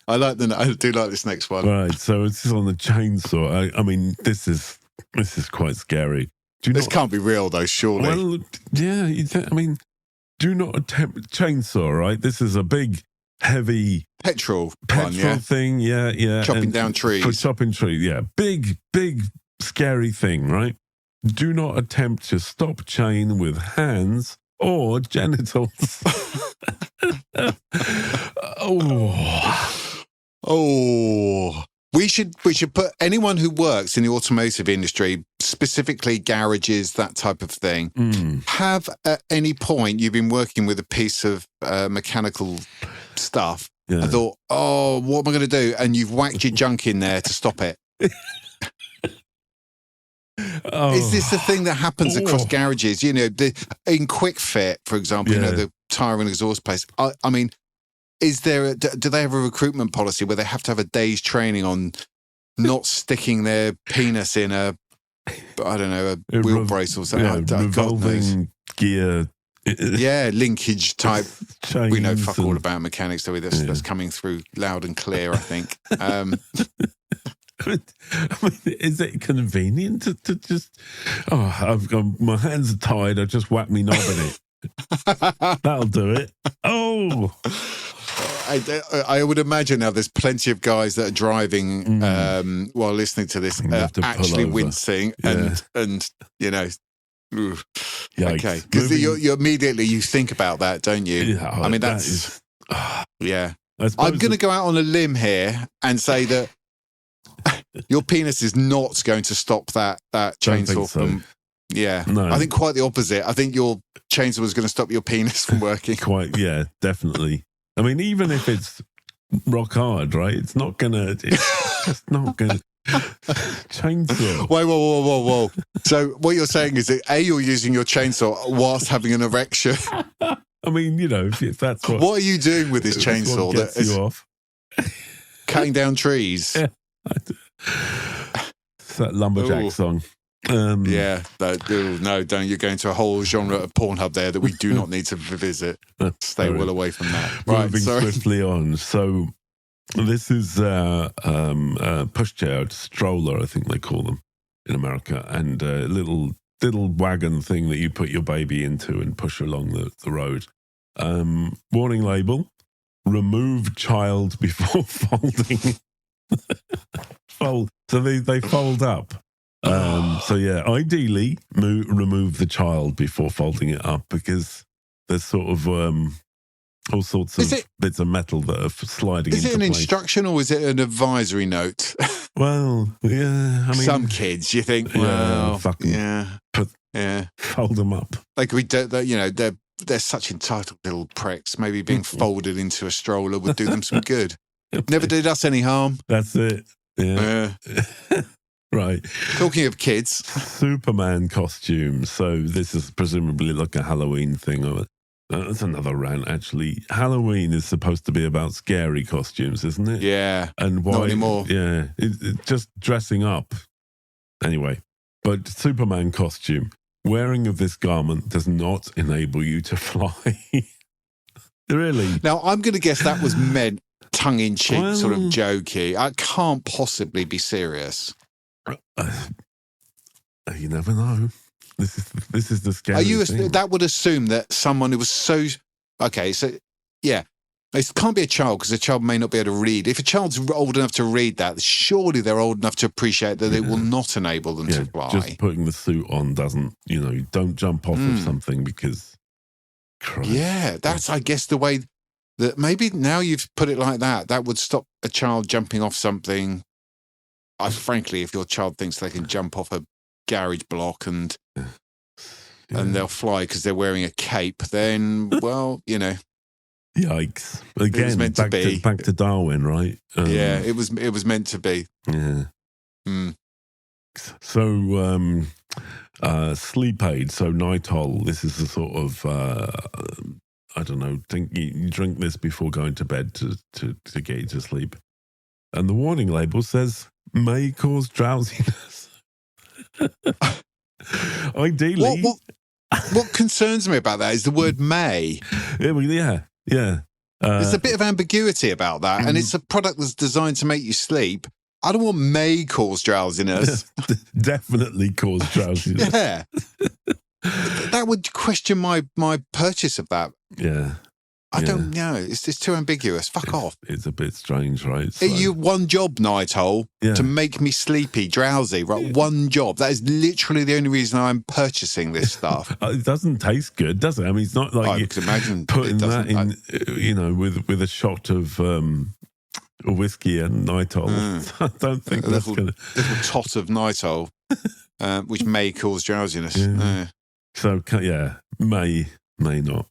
I do like this next one. Right, so it's on the chainsaw. I mean, this is quite scary. This can't be real though, surely. Well, yeah. Do not attempt chainsaw, right? This is a big, heavy petrol thing. Yeah. Chopping down trees. For chopping trees, yeah. Big, scary thing, right? Do not attempt to stop chain with hands or genitals. We should put anyone who works in the automotive industry, specifically garages, that type of thing, have at any point you've been working with a piece of mechanical stuff and thought, what am I going to do? And you've whacked your junk in there to stop it. Is this the thing that happens across garages? In Quick Fit, for example, the tyre and exhaust place. I mean, is there? Do they have a recruitment policy where they have to have a day's training on not sticking their penis in a wheel brace or something? Revolving gear. Linkage type. We know fuck all and about mechanics, so that's coming through loud and clear, I think. Is it convenient to just? I've got my hands are tied. I just whack me knob in it. That'll do it. I would imagine now there's plenty of guys that are driving while listening to this, actually wincing and okay, because you immediately you think about that, don't you? Yeah, I mean that's I'm going to go out on a limb here and say that your penis is not going to stop that chainsaw from. Yeah, no. I think quite the opposite. I think your chainsaw is going to stop your penis from working. Definitely. I mean, even if it's rock hard, right? It's not gonna. It's just not gonna. Chainsaw. Wait, whoa. So what you're saying is that you're using your chainsaw whilst having an erection. I mean, if that's what. What are you doing with this chainsaw? That gets you off. Cutting down trees. Yeah. It's that lumberjack song. No, don't. You're going to a whole genre of Pornhub there that we do not need to revisit. Stay well away from that. Moving swiftly on. So this is a pushchair, stroller, I think they call them in America, and a little wagon thing that you put your baby into and push along the road. Warning label: remove child before folding. So they fold up. So yeah, ideally remove the child before folding it up, because there's sort of all sorts of bits of metal that are sliding into place. Is it an instruction or is it an advisory note? Well, yeah, I mean, some kids, you think, well, fold them up. Like they're such entitled little pricks. Maybe being folded into a stroller would do them some good. Never did us any harm. That's it. Yeah. Right. Talking of kids, Superman costumes. So this is presumably like a Halloween thing. That's another rant, actually. Halloween is supposed to be about scary costumes, isn't it? Yeah. And why? Not anymore. Yeah. It's just dressing up. Anyway, but Superman costume. Wearing of this garment does not enable you to fly. Really? Now, I'm going to guess that was meant tongue-in-cheek, sort of jokey. I can't possibly be serious. You never know. This is the scary thing. That would assume that someone who was so... Okay, so, yeah. It can't be a child, because a child may not be able to read. If a child's old enough to read that, surely they're old enough to appreciate that it will not enable them to fly. Just putting the suit on doesn't, you don't jump off of something because... Christ. Yeah, that's, I guess, the way that maybe now you've put it like that, that would stop a child jumping off something. Frankly, if your child thinks they can jump off a garage block and they'll fly because they're wearing a cape, then, well, Yikes. Again, it was meant to be. Back to Darwin, right? Yeah, it was meant to be. Yeah. So, sleep aid, so Nitol, this is a sort of, I don't know, you drink this before going to bed to get you to sleep. And the warning label says, may cause drowsiness. Ideally. What concerns me about that is the word may. Yeah. There's a bit of ambiguity about that, and it's a product that's designed to make you sleep. I don't want may cause drowsiness. Definitely cause drowsiness. Yeah. That would question my purchase of that. Yeah. I don't know. It's just too ambiguous. Fuck off. It's a bit strange, right? So, you one job, Nitol, to make me sleepy, drowsy, right? One job. That is literally the only reason I'm purchasing this stuff. It doesn't tast good, does it? I mean, it's not like I could imagine putting that in, with a shot of whiskey and Nitol. I don't think that's going to... little tot of Nitol, which may cause drowsiness. Yeah. So, may not.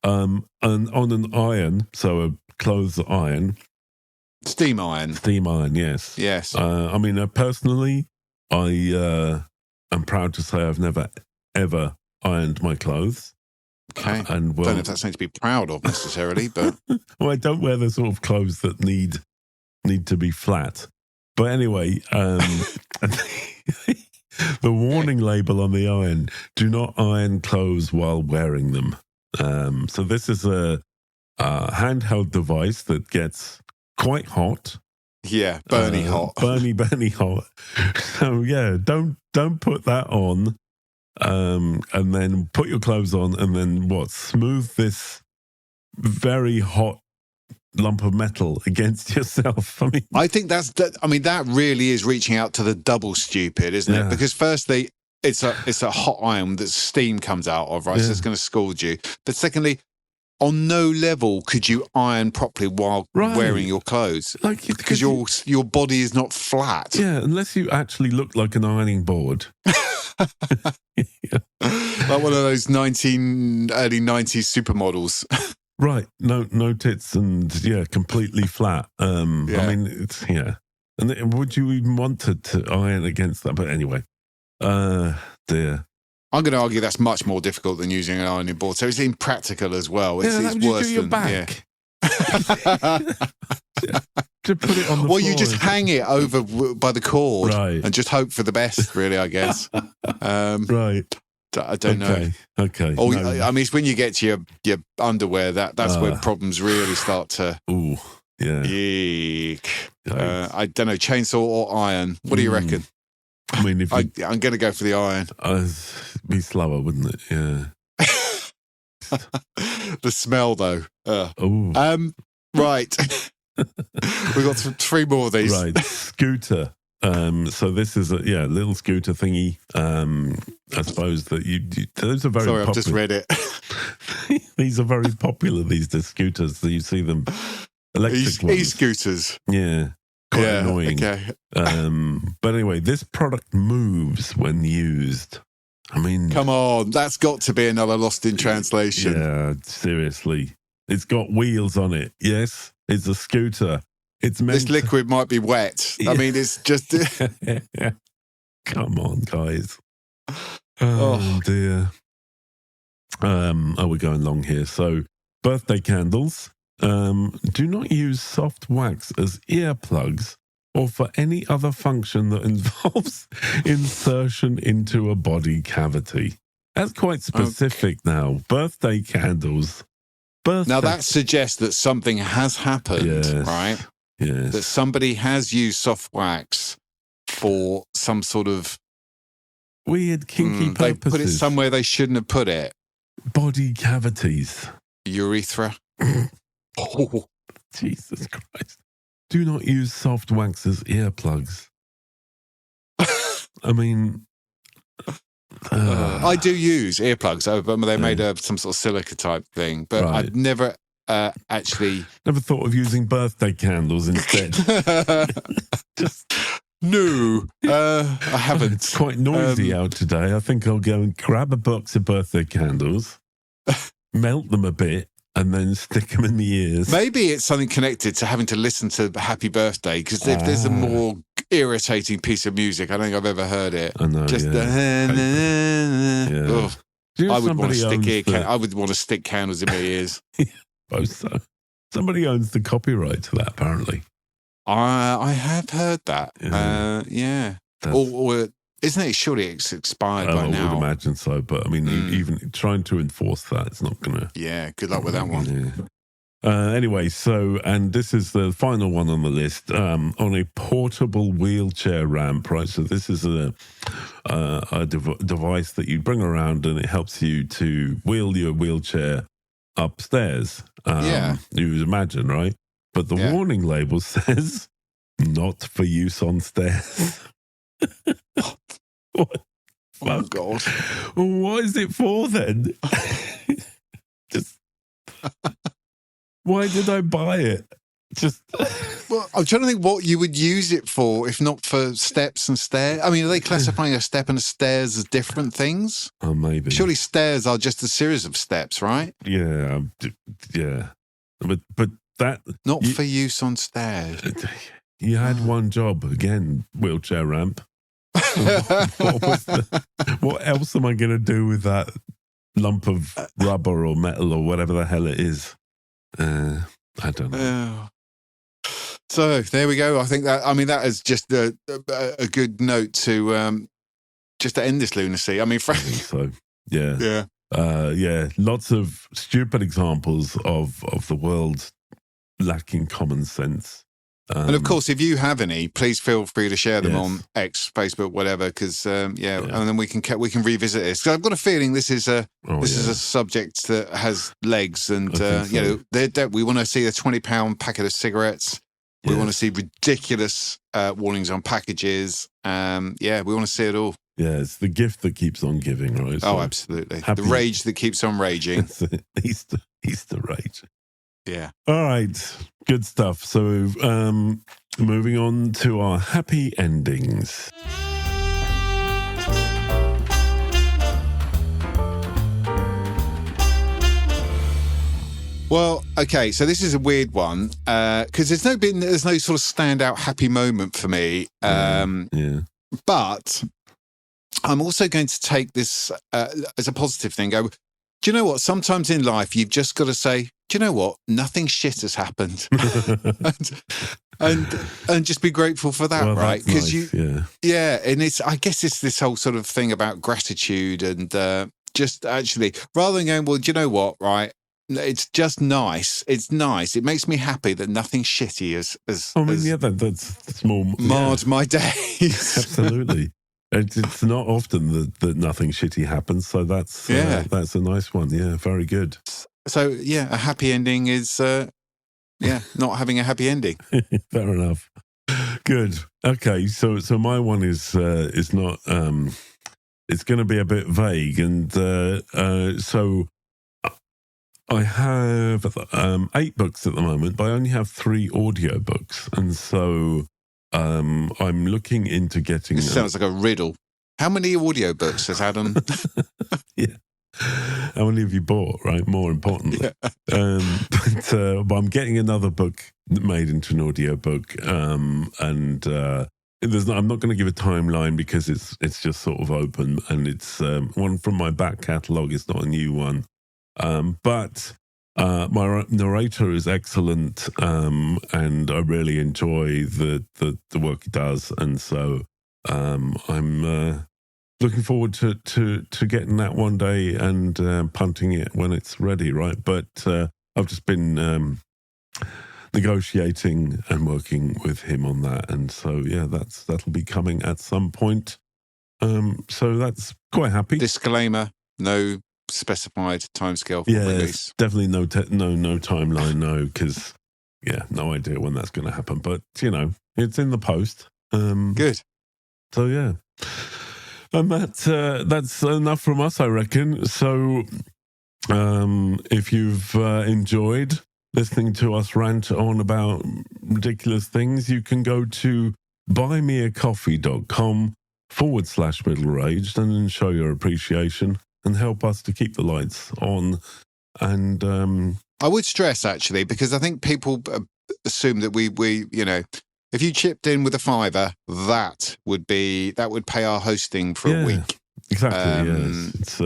And on an iron, so a clothes iron. Steam iron, yes. Yes. I mean, personally, I am proud to say I've never, ever ironed my clothes. Okay. And don't know if that's something to be proud of necessarily, but... Well, I don't wear the sort of clothes that need to be flat. But anyway, the warning label on the iron, do not iron clothes while wearing them. So this is a handheld device that gets quite hot. Yeah, burny hot. Burny hot. So yeah, don't put that on. And then put your clothes on and then smooth this very hot lump of metal against yourself. I think that really is reaching out to the double stupid, isn't it? Because firstly, it's a hot iron that steam comes out of, right? So it's going to scald you. But secondly, on no level could you iron properly while wearing your clothes, because your body is not flat. Yeah, unless you actually look like an ironing board. Like one of those early 90s supermodels. Right. No tits and completely flat. I mean, it's And would you even want to iron against that? But anyway, dear. I'm going to argue that's much more difficult than using an ironing board. So it's impractical as well. It's worse your than back. To put it on the floor. You just hang it over by the cord, right, and just hope for the best, really, I guess. Right. I don't know. Okay. Or, no. I mean, it's when you get to your underwear, that's where problems really start to... Ooh, yeah. Eek. I don't know, chainsaw or iron. What do you reckon? I mean, if I'm going to go for the iron. It'd be slower, wouldn't it? Yeah. The smell, though. Oh, Right. We got 3 more of these. right. Scooter. So this is a little scooter thingy. I suppose that those are very Sorry, popular. I've just read it. These are very popular, these scooters. So you see them, electric ones. E-scooters. Yeah. Quite annoying. Okay. But anyway, this product moves when used. I mean, Come on, that's got to be another lost in translation. yeah, seriously. It's got wheels on it. Yes, it's a scooter. It's meant This liquid might be wet. I mean, it's just... Come on, guys. Oh, dear. We're going long here. So, birthday candles. Do not use soft wax as earplugs or for any other function that involves insertion into a body cavity. That's quite specific now. Birthday candles. Now, that suggests that something has happened, right? Yes. That somebody has used soft wax for some sort of... Weird, kinky purposes. They put it somewhere they shouldn't have put it. Body cavities. Urethra. Oh. Jesus Christ. Do not use soft wax as earplugs. I mean... I do use earplugs, but they're made of some sort of silica type thing. But Right. I've never actually... Never thought of using birthday candles instead. Just... No, I haven't. It's quite noisy out today. I think I'll go and grab a box of birthday candles, melt them a bit, and then stick them in the ears. Maybe it's something connected to having to listen to Happy Birthday, because if there's a more irritating piece of music, I don't think I've ever heard it. I know, Just I would want to stick candles in my ears. Suppose so. Somebody owns the copyright to that, apparently. I have heard that. Yeah. Or isn't it? Surely it's expired by now. I would imagine so, but I mean, even trying to enforce that, it's not going to. Yeah, good luck with that one. Yeah. Anyway, and this is the final one on the list, on a portable wheelchair ramp, right? So this is a device that you bring around, and it helps you to wheel your wheelchair upstairs. You would imagine, right? But the warning label says, not for use on stairs. What? Oh, God. What is it for then? Just, why did I buy it? Just... Well, I'm trying to think what you would use it for, if not for steps and stairs. I mean, are they classifying a step and a stairs as different things? Oh, maybe. Surely stairs are just a series of steps, right? Yeah. But that... Not for use on stairs. You had one job, again, wheelchair ramp. What else am I going to do with that lump of rubber or metal or whatever the hell it is? I don't know. So there we go. I think that is just a good note to just to end this lunacy. I mean, frankly, so yeah. Lots of stupid examples of the world lacking common sense. And of course, if you have any, please feel free to share them on X, Facebook, whatever. Because and then we can revisit this. Because I've got a feeling this is a subject that has legs, and we want to see a £20 packet of cigarettes. We want to see ridiculous warnings on packages. We want to see it all. Yeah, it's the gift that keeps on giving, right? So absolutely. The rage that keeps on raging. Easter rage. Yeah. All right. Good stuff. So moving on to our happy endings. Well, okay, so this is a weird one because there's no sort of standout happy moment for me. But I'm also going to take this as a positive thing. Go, do you know what? Sometimes in life, you've just got to say, do you know what? Nothing shit has happened, and just be grateful for that, right? Because and I guess it's this whole sort of thing about gratitude and just actually rather than going, well, do you know what? Right. It's just nice. It's nice. It makes me happy that nothing shitty has that's more marred my days. Absolutely. It's not often that nothing shitty happens, so that's a nice one. Yeah, very good. So yeah, a happy ending is not having a happy ending. Fair enough. Good. Okay, so my one is not. It's going to be a bit vague, and so I have 8 books at the moment, but I only have 3 audiobooks, and so I'm looking into getting. This sounds like a riddle. How many audiobooks has Adam? Yeah. How many have you bought, right? More importantly. Yeah. But I'm getting another book made into an audiobook. And I'm not going to give a timeline because it's just sort of open. And it's one from my back catalogue. It's not a new one. But my narrator is excellent. And I really enjoy the work he does. And so I'm looking forward to getting that one day and punting it when it's ready, right? But I've just been negotiating and working with him on that, and so yeah, that'll be coming at some point. So that's quite happy. Disclaimer: no specified timescale for release. Definitely no timeline, no, because no idea when that's going to happen. But it's in the post. Good. So yeah. And that's enough from us, I reckon. So if you've enjoyed listening to us rant on about ridiculous things, you can go to buymeacoffee.com/middle-aged and show your appreciation and help us to keep the lights on. And I would stress, actually, because I think people assume that we if you chipped in with a $5, that would pay our hosting for a week. Exactly. Yes. It's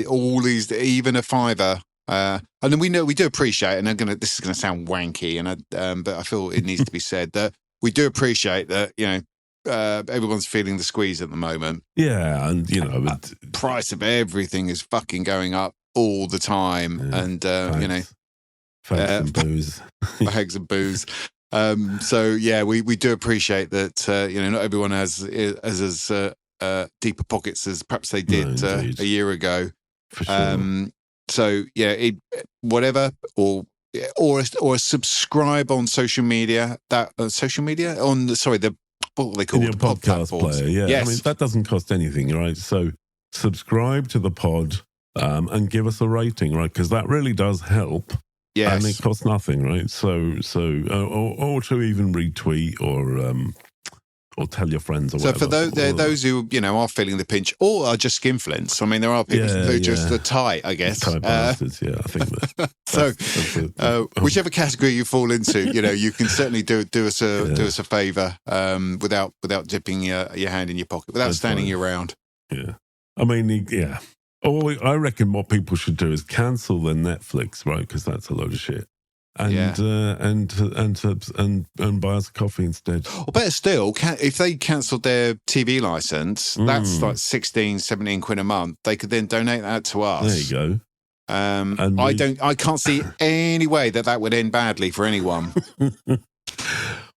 all these, even a $5, and then we do appreciate. And this is gonna sound wanky, but I feel it needs to be said that we do appreciate that. Everyone's feeling the squeeze at the moment. Yeah, and the price of everything is fucking going up all the time, and fags and booze, bags of booze. So yeah, we do appreciate that. Not everyone has as deeper pockets as perhaps they did a year ago. For sure. So yeah, whatever, or subscribe on social media. What they call in your podcast player. Yeah, yes. I mean that doesn't cost anything, right? So subscribe to the pod and give us a rating, right? Because that really does help. Yes. And it costs nothing, right? So, or to even retweet or tell your friends or whatever. So for those who are feeling the pinch or are just skinflints, I mean, there are people who just are tight, I guess. Tight bastards, I think that. Whichever category you fall into, you can certainly do us a favour without dipping your hand in your pocket, without standing your ground. Yeah, I mean, yeah. Oh, I reckon what people should do is cancel their Netflix, right? Because that's a load of shit. And buy us a coffee instead. Or better still, if they cancelled their TV license, that's like 16, 17 quid a month. They could then donate that to us. There you go. I can't see any way that would end badly for anyone.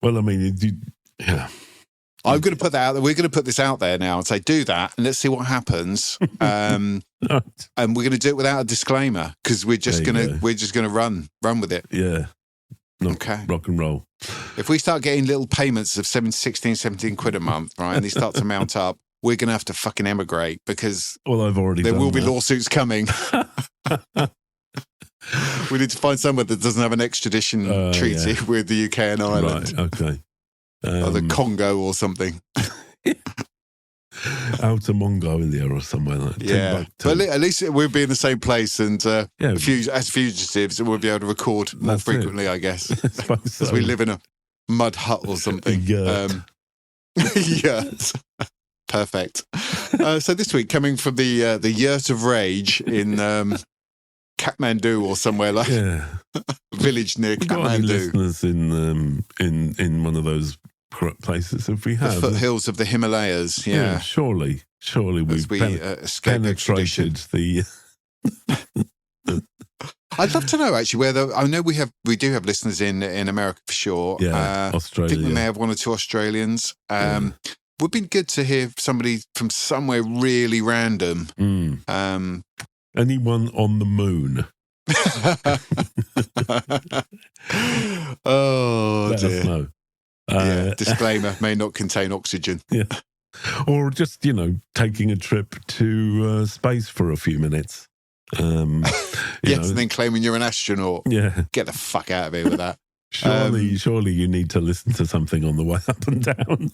Well, I mean, I'm going to put that out there. We're going to put this out there now and say, do that, and let's see what happens. And we're going to do it without a disclaimer because we're just going to run with it. Yeah. Okay. Rock and roll. If we start getting little payments of 16, 17 quid a month, right, and they start to mount up, we're going to have to fucking emigrate because I've already there will be that. Lawsuits coming. We need to find somewhere that doesn't have an extradition treaty with the UK and Ireland. Right, okay. Or the Congo or something. Out of Mongolia or somewhere like that. Yeah. But at least we'll be in the same place and as fugitives we'll be able to record more frequently, I guess. As we live in a mud hut or something. Yurt. Perfect. So this week, coming from the Yurt of Rage in Kathmandu or somewhere like village near Kathmandu. Got any listeners in one of those places? If we have the foothills of the Himalayas, surely we've penetrated the. I'd love to know actually I know we do have listeners in America for sure. Yeah, Australia. I think we may have one or two Australians. Would be good to hear somebody from somewhere really random. Anyone on the moon? Oh, let dear. us know. Disclaimer, may not contain oxygen. Yeah. Or just, taking a trip to space for a few minutes. And then claiming you're an astronaut. Yeah. Get the fuck out of here with that. Surely you need to listen to something on the way up and down.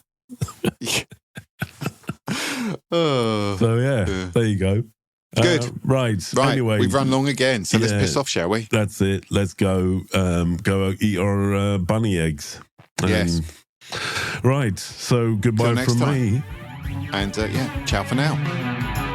There you go. Good. Right. Anyway, we've run long again, so let's piss off, shall we? That's it. Let's go. Go eat our bunny eggs. Yes. Right. So goodbye from me. And ciao for now.